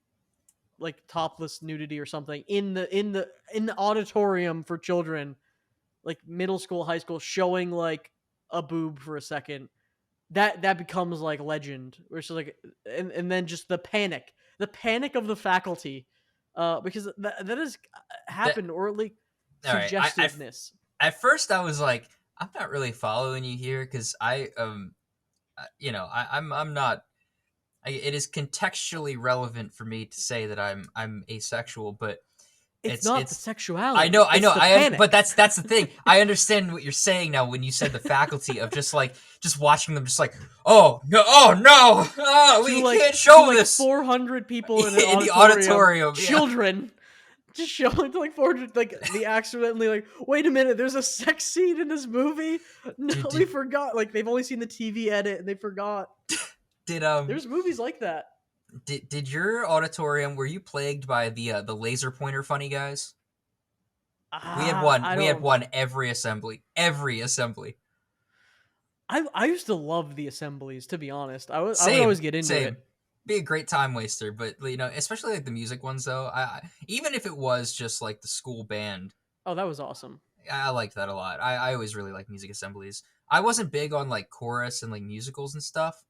like topless nudity or something in the auditorium for children, like middle school, high school, showing like a boob for a second. That becomes like legend, which is like, and then just the panic of the faculty, because that has that happened, or like all right. suggestiveness. At first I was like, I'm not really following you here because I'm not. It is contextually relevant for me to say that I'm asexual, but It's not the it's sexuality; I it's know, the but panic. that's the thing. I understand what you're saying now when you said the faculty of just watching them just like, oh no, to we like can't to show like this 400 people in an in the auditorium, auditorium. Yeah, children, just showing to like 400, like the accidentally like, wait a minute, there's a sex scene in this movie. No, did they did forgot. Like they've only seen the TV edit and they forgot. did There's movies like that. did your auditorium, were you plagued by the laser pointer funny guys? We had one. I We had don't. one every assembly. Every assembly. I used to love the assemblies. To be honest, I would Same, always get into it. same. Be a great time waster, but especially like the music ones though. Even if it was just like the school band, Oh, that was awesome. I liked that a lot. I always really like music assemblies. I wasn't big on like chorus and like musicals and stuff.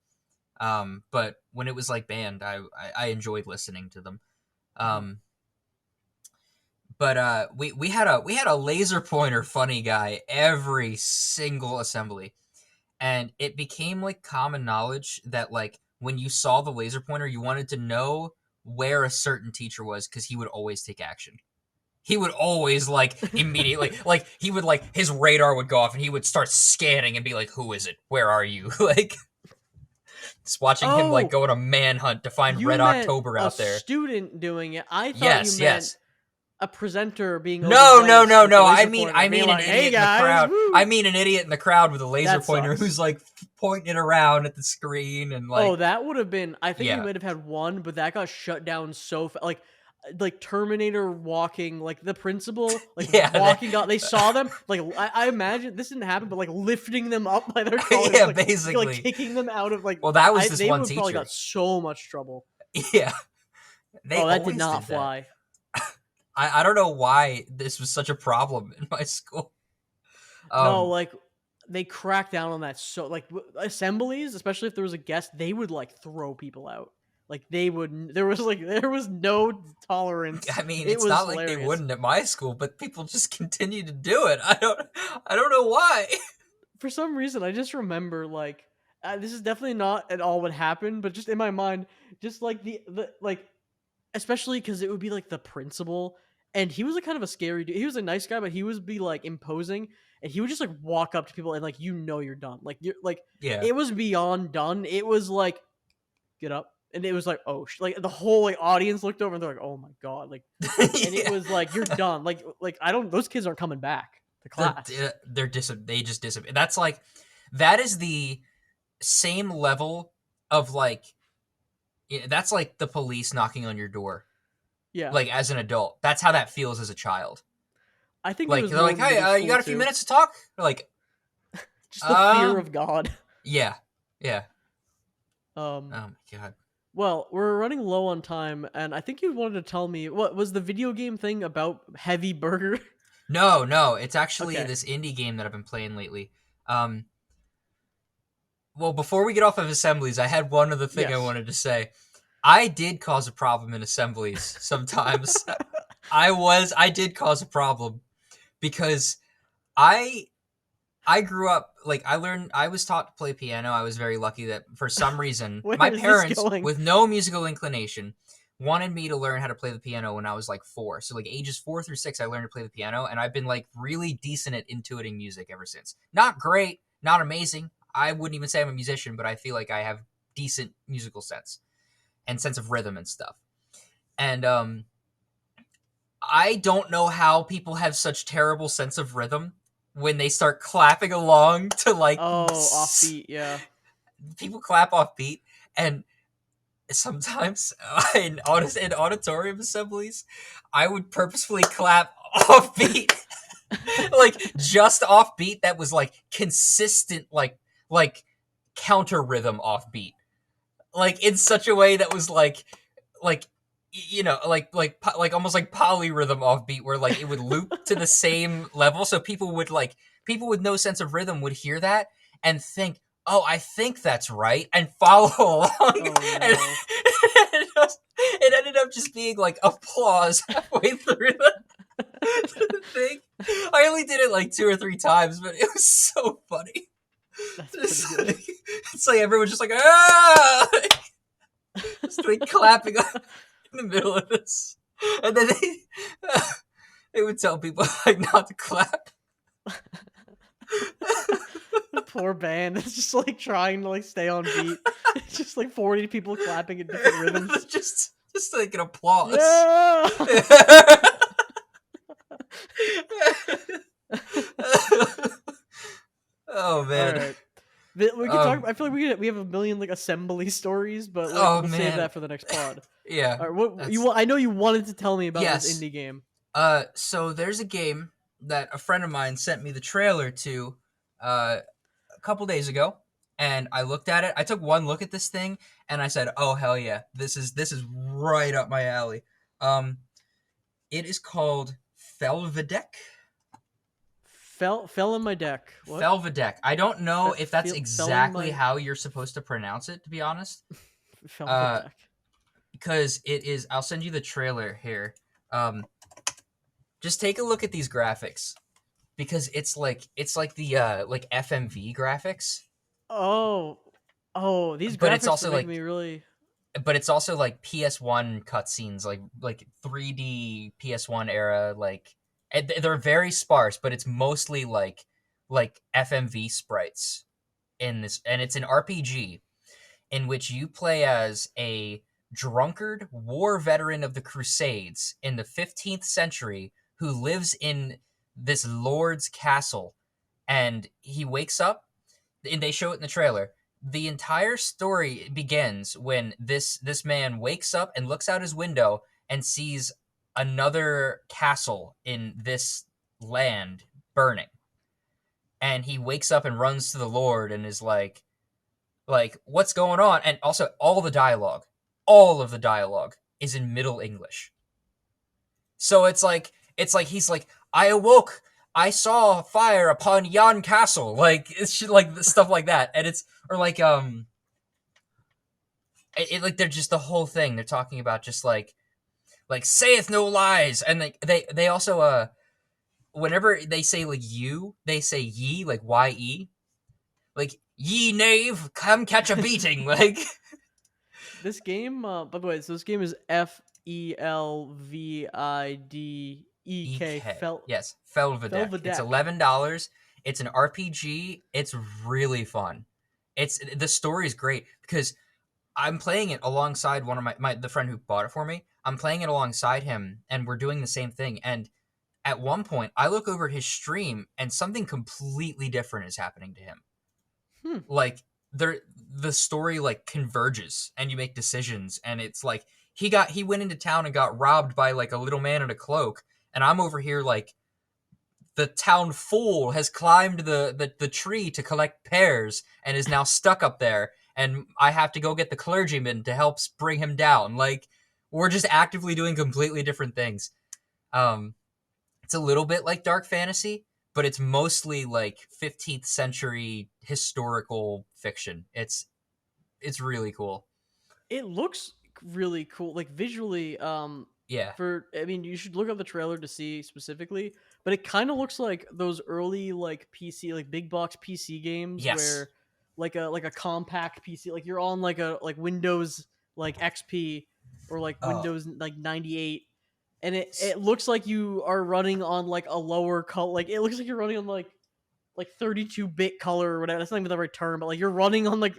But when it was like band, I enjoyed listening to them. Mhm. Um, but we had a laser pointer funny guy every single assembly, and it became like common knowledge that like when you saw the laser pointer, you wanted to know where a certain teacher was because he would always take action. He would always like immediately like he would like his radar would go off and he would start scanning and be like, "Who is it? Where are you?" Like just watching him like Oh, go on a manhunt to find you Red meant October a out there. student doing it. I thought you Yes, meant yes. a presenter being No, no, overzealous no, with the no. laser pointer, I being mean an like, "Hey idiot in the guys, crowd. I woo!" mean an idiot in the crowd with a laser That pointer sucks. who's like pointing it around at the screen and Oh, like that would have been. I think we yeah. might have had one, but that got shut down so fast. Like Terminator walking, like the principal, like Yeah, walking out. They saw them. Like I imagine this didn't happen, but like lifting them up by their collars, yeah, like basically. kicking them out of like. Well, that was I this they one would probably teacher. got so much trouble. Yeah. They Oh, that did always not did that. fly. I don't know why this was such a problem in my school. No, Um like they cracked down on that. So like assemblies, especially if there was a guest, they would like throw people out. Like they would. There was no tolerance. I mean, It it's was not like they hilarious. wouldn't at my school, but people just continue to do it. I don't know why. For some reason, I just remember like this is definitely not at all what happened, but just in my mind, just like the like, especially because it would be like the principal, and he was like kind of a scary dude. He was a nice guy, but he would be like imposing, and he would just like walk up to people and like you're done, like you're like Yeah. it was beyond done. It was like get up, and it was like oh like the whole like audience looked over and they're like oh my god, like, and it Yeah. was like you're done, like I don't those kids aren't coming back to class. They just disappear. That is the same level of like that's like the police knocking on your door. Yeah, Like as an adult, that's how that feels as a child. I think it Like was they're more like, "Hey, middle you school got a few too. minutes to talk?" They're like, Just the fear "Uh, of God. yeah, yeah." Um, Oh my god. well, we're running low on time, and I think you wanted to tell me what was the video game thing about Heavy Burger. No, no, it's actually Okay. this indie game that I've been playing lately. Um, well, before we get off of assemblies, I had one other thing I Yes. wanted to say. I did cause a problem in assemblies sometimes. I did cause a problem because I I grew up like I was taught to play piano. I was very lucky that for some reason Where my is this parents, going? with no musical inclination, wanted me to learn how to play the piano when I was like 4. So like ages 4 through 6 I learned to play the piano, and I've been like really decent at intuiting music ever since. Not great, not amazing. I wouldn't even say I'm a musician, but I feel like I have decent musical sense and sense of rhythm and stuff. And I don't know how people have such terrible sense of rhythm when they start clapping along to like Oh, offbeat, yeah. people clap off beat, and sometimes in auditorium assemblies I would purposefully clap off beat, like just off beat that was like consistent, like counter rhythm off beat, like in such a way that was like like almost like polyrhythm offbeat, where like it would loop to the same level, so people with no sense of rhythm would hear that and think, oh, I think that's right, and follow along. Oh And no. it ended up just being like applause halfway through the thing. I only did it like 2 or 3 times, but it was so funny. That's pretty It's good. like, it's like everyone's just like, ah, just like clapping in the middle of this, and then they would tell people like not to clap. The poor band is just like trying to like stay on beat. It's just like 40 people clapping at different rhythms. just like an applause. Yeah. Oh All man. right. We could talk. Um. I feel like we have a million like assembly stories, but like Oh we'll save man. that for the next pod. Yeah. All right. What you That's want? I know you wanted to tell me about this yes. indie game. So there's a game that a friend of mine sent me the trailer to, a couple days ago, and I looked at it. I took one look at this thing, and I said, "Oh hell yeah, this is right up my alley." Um, it is called Felvedek. Fell in my deck. What? Felvedek. I don't know if that's Felling exactly my how you're supposed to pronounce it, to be honest. fell the Uh, deck. because it is. I'll send you the trailer here. Um, just take a look at these graphics, because it's like the like FMV graphics, Oh, oh, these but it's graphics are also making like me really. PS1 cutscenes, like 3D PS1 era, like, and they're very sparse, but it's mostly like FMV sprites in this, and it's an RPG in which you play as a drunkard war veteran of the Crusades in the 15th century who lives in this lord's castle, and he wakes up, and they show it in the trailer. The entire story begins when this man wakes up and looks out his window and sees another castle in this land burning, and he wakes up and runs to the lord and is like, what's going on? And also all of the dialogue is in Middle English. So it's like he's like, I awoke, I saw fire upon yon castle. Like it's like stuff like that, and it's, or like like they're just the whole thing. They're talking about just like saith no lies, and like they also whenever they say like you, they say ye, like ye, like ye knave, come catch a beating, like. This game, by the way, so this game is Felvidek. EK. Yes, Felvedek. It's Felvedek. $11. It's an RPG. It's really fun. The story is great because I'm playing it alongside one of the friend who bought it for me. I'm playing it alongside him, and we're doing the same thing. And at one point, I look over his stream, and something completely different is happening to him. Hmm. Like the story like converges, and you make decisions, and it's like he went into town and got robbed by like a little man in a cloak, and I'm over here like, the town fool has climbed the tree to collect pears and is now stuck up there, and I have to go get the clergyman to help bring him down. Like, we're just actively doing completely different things. um it's a little bit like dark fantasy, but it's mostly like 15th century historical fiction. It's really cool. It looks really cool, like visually. Yeah. I mean, you should look up the trailer to see specifically, but it kind of looks like those early like PC, like big box PC games Yes. where like a compact PC, like you're on like a like Windows like XP or like Oh. Windows like 98, and it s- it looks like you are running on like a lower color, like it looks like you're running on like 32-bit color or whatever. That's not even the right term, but like you're running on like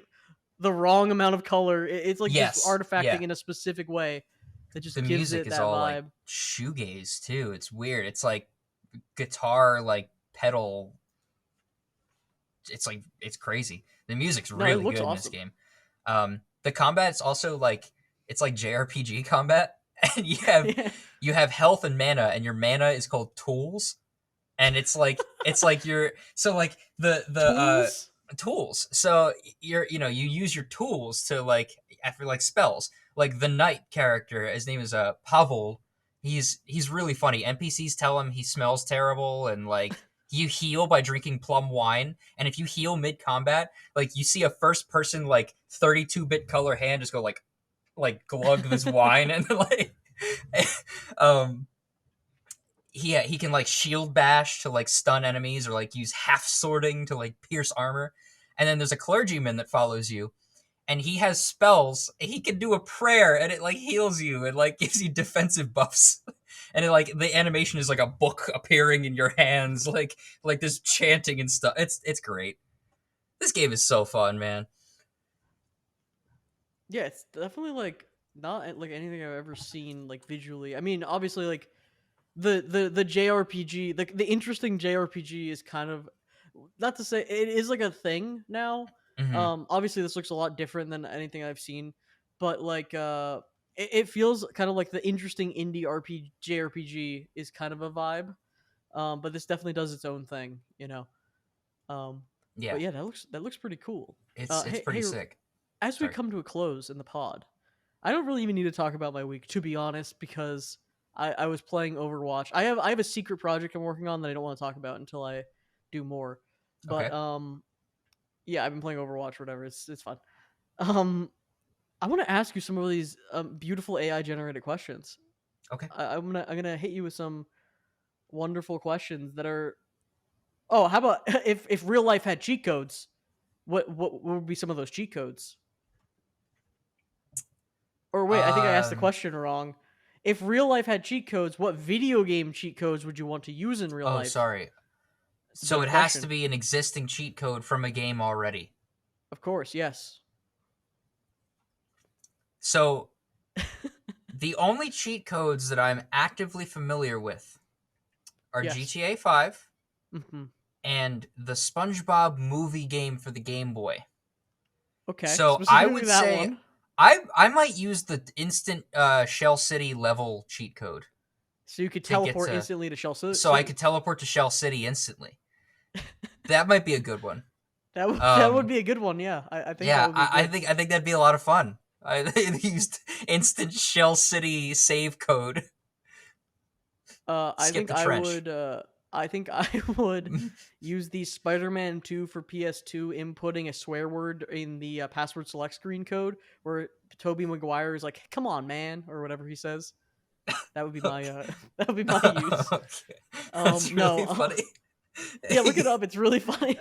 the wrong amount of color. It's like just Yes. artifacting Yeah. in a specific way that The just gives music it is that all like vibe. shoegaze too. It's weird. It's like guitar like pedal. It's like it's crazy. The music's No, it really looks good in this awesome. game. The combat's also like it's like JRPG combat, and Yeah. you have health and mana, and your mana is called tools, and it's like you're so like the Tools? tools. So you use your tools to like after like spells. Like the knight character, his name is Pavel. He's really funny. NPCs tell him he smells terrible and like you heal by drinking plum wine. And if you heal mid combat, like you see a first person like 32-bit color hand just go like glug this wine and like um he can like shield bash to like stun enemies or like use half sorting to like pierce armor. And then there's a clergyman that follows you and he has spells. He can do a prayer and it like heals you and like gives you defensive buffs. And it, like the animation is like a book appearing in your hands, like this chanting and stuff. It's great. This game is so fun, man. Yeah, it's definitely like not like anything I've ever seen like visually. I mean, obviously like the JRPG, the interesting JRPG is kind of, not to say it is like a thing now. Hmm. Obviously this looks a lot different than anything I've seen, but like it feels kind of like the interesting indie RPG JRPG is kind of a vibe. But this definitely does its own thing, you know. Um, Yeah, but yeah, that looks pretty cool. it's pretty Hey, sick. as we Sorry. come to a close in the pod, I don't really even need to talk about my week, to be honest, because I was playing Overwatch. I have a secret project I'm working on that I don't want to talk about until I do more. But Okay. yeah, I've been playing Overwatch or whatever. It's fun. Um, I want to ask you some of these beautiful AI generated questions. Okay. I'm gonna hit you with some wonderful questions that are. Oh, how about if real life had cheat codes? What would be some of those cheat codes? Or wait, I think I asked the Um. question wrong. If real life had cheat codes, what video game cheat codes would you want to use in real Oh, life? sorry. It's a So better it has to question. be an existing cheat code from a game already. Of course, yes. So the only cheat codes that I'm actively familiar with are Yes. GTA 5 Hmm. and the SpongeBob movie game for the Game Boy. Okay, So I specifically would that say one. I might use the instant Shell City level cheat code So you could to get teleport to instantly to Shell so I City. could teleport to Shell City instantly. That might be a good one. That would be a good one. Yeah, I think that Yeah, would be good. I think that'd be a lot of fun. I used instant Shell City save code. I Skip think the I trench. would. I think I would use the Spider-Man 2 for PS2, inputting a swear word in the password select screen code, where Toby Maguire is like, "Come on, man," or whatever he says. That would be my Okay. that would be my use. Okay. That's No, really funny. yeah, look it up. It's really funny.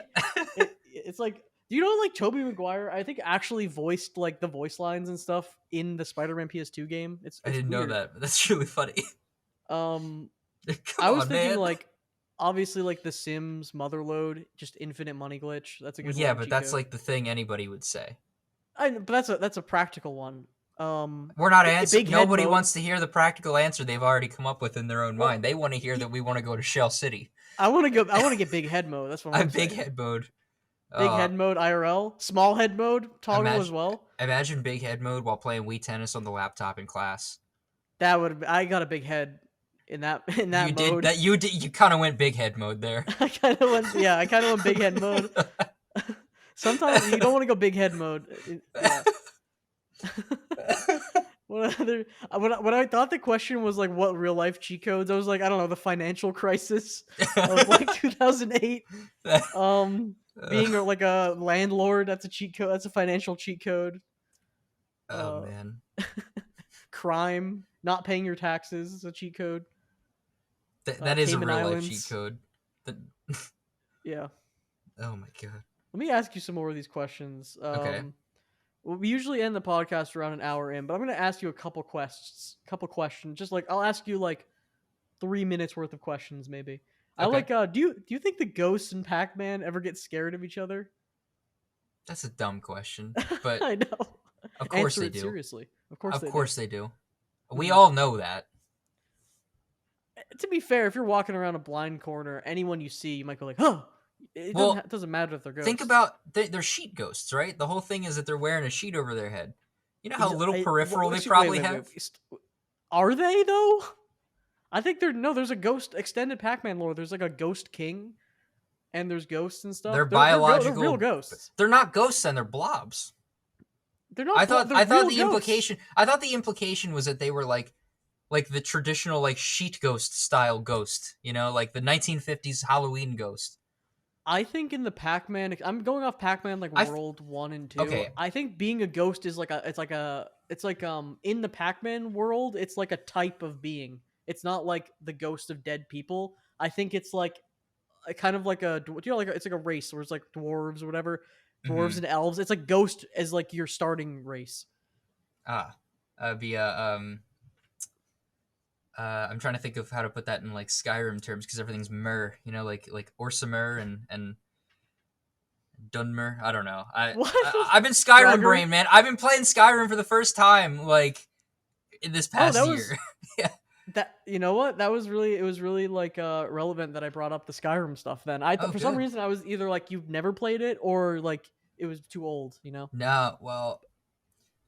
It's like, do you know like Toby Maguire? I think actually voiced like the voice lines and stuff in the Spider-Man PS2 game. It's I it's didn't know weird. that, but that's really funny. Um, Come I was on, thinking man. like obviously like the Sims Motherload, just infinite money glitch. That's a Well, good yeah, one but cheat that's code. like the thing anybody would say. But that's a practical one. We're not Big head nobody mode. wants to hear the practical answer they've already come up with in their own Well, mind. They want to hear that we want to go to Shell City. I want to go. I want to get big head mode. That's what I I want have to big say. head mode. Big Uh, head mode IRL. Small head mode toggle as imagine well. imagine big head mode while playing Wii Tennis on the laptop in class. That would. I got a big head in that in that mode. You kind of went big head mode there. I kind of went. Yeah, I kind of went big head mode. Sometimes you don't want to go big head mode. Yeah. What other? When I thought the question was like what real life cheat codes, I was like, I don't know, the financial crisis of like 2008. Being like a landlord, that's a cheat code. That's a financial cheat code. Oh Uh, man. crime. Not paying your taxes is a cheat code. That is a Cayman real life cheat Islands. code. That, Yeah. oh my god. Let me ask you some more of these questions. Okay. Well, we usually end the podcast around an hour in, but I'm going to ask you a couple questions. Just like I'll ask you like 3 minutes worth of questions, maybe. I Okay. like. Do you think the ghosts in Pac-Man ever get scared of each other? That's a dumb question, but I know. of course Answer they it do. seriously. Of course Of they do. course they do. We Mhm. all know that. To be fair, if you're walking around a blind corner, anyone you see, you might go like, "Huh." It Well, doesn't matter if they're think ghosts. about they're sheet ghosts, right? The whole thing is that they're wearing a sheet over their head. You know how little peripheral they Excuse, wait, probably wait, have? wait. Are they though? I think there's a ghost extended Pac-Man lore. There's like a ghost king, and there's ghosts and They're stuff. They're real biological. ghosts. They're not ghosts, and they're blobs. They're not. They're I thought real the ghosts. implication was that they were like the traditional like sheet ghost style ghost, you know, like the 1950s Halloween ghost. I think in the Pac-Man, I'm going off Pac-Man like I World 1 and 2. okay. I think being a ghost is like it's like in the Pac-Man world, it's like a type of being. It's not like the ghost of dead people. I think it's like a kind of like like it's like a race where it's like dwarves or whatever, dwarves Mm-hmm. and elves. It's like ghost as like your starting race. Ah, via I'm trying to think of how to put that in like Skyrim terms because everything's mer, you know, like Orsimer and Dunmer. I don't know. What? I've been Skyrim Draugr? brain, man. I've been playing Skyrim for the first time like in this Oh, past year. Yeah. that you know what? It was really like relevant that I brought up the Skyrim stuff then. Oh, For some good. reason I was either like you've never played it or like it was too old, you know? No, well,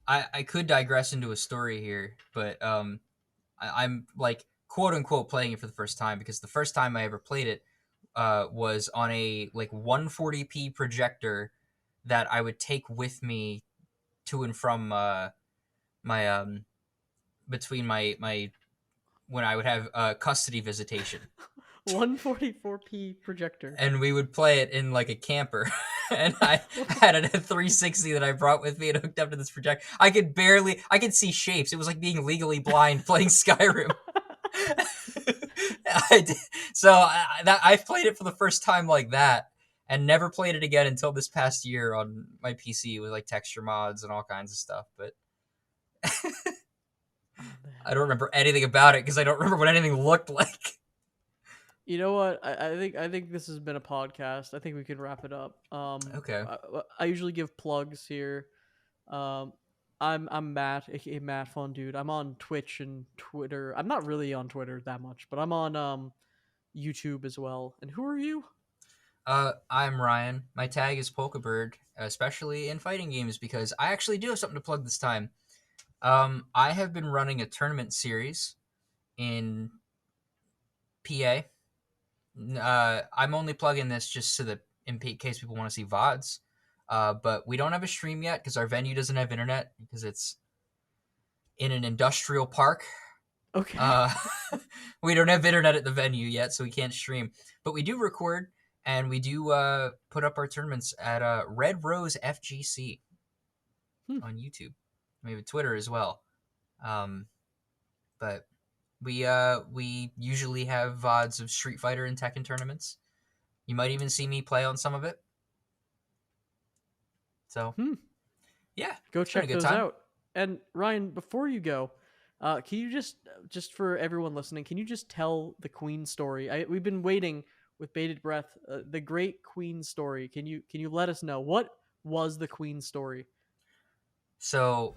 I could digress into a story here, but I'm like quote unquote playing it for the first time because the first time I ever played it was on a like 140p projector that I would take with me to and from my between my when I would have custody visitation, 144p projector. and we would play it in like a camper. And I had a 360 that I brought with me and hooked up to this projector. I could see shapes. It was like being legally blind playing Skyrim. I did. So I've played it for the first time like that, and never played it again until this past year on my PC with like texture mods and all kinds of stuff. But Oh, I man. don't remember anything about it because I don't remember what anything looked like. You know what? I think this has been a podcast. I think we can wrap it up. Okay. I usually give plugs here. Um, I'm Matt, aka Matt Fun Dude. I'm on Twitch and Twitter. I'm not really on Twitter that much, but I'm on YouTube as well. And who are you? I'm Ryan. My tag is Polkabird, especially in fighting games because I actually do have something to plug this time. I have been running a tournament series in PA. I'm only plugging this just so that in case people want to see VODs. But we don't have a stream yet because our venue doesn't have internet because it's in an industrial park. Okay. Uh, we don't have internet at the venue yet, so we can't stream. But we do record and we do put up our tournaments at Red Rose FGC Hmm. on YouTube. We have Twitter as well. But we usually have VODs of Street Fighter and Tekken tournaments. You might even see me play on some of it. So Hmm. yeah, Go it's been a check good those time. out. And Ryan, before you go, can you just for everyone listening, can you just tell the Queen story? We've been waiting with bated breath. The great Queen story. Can you let us know what was the Queen story? So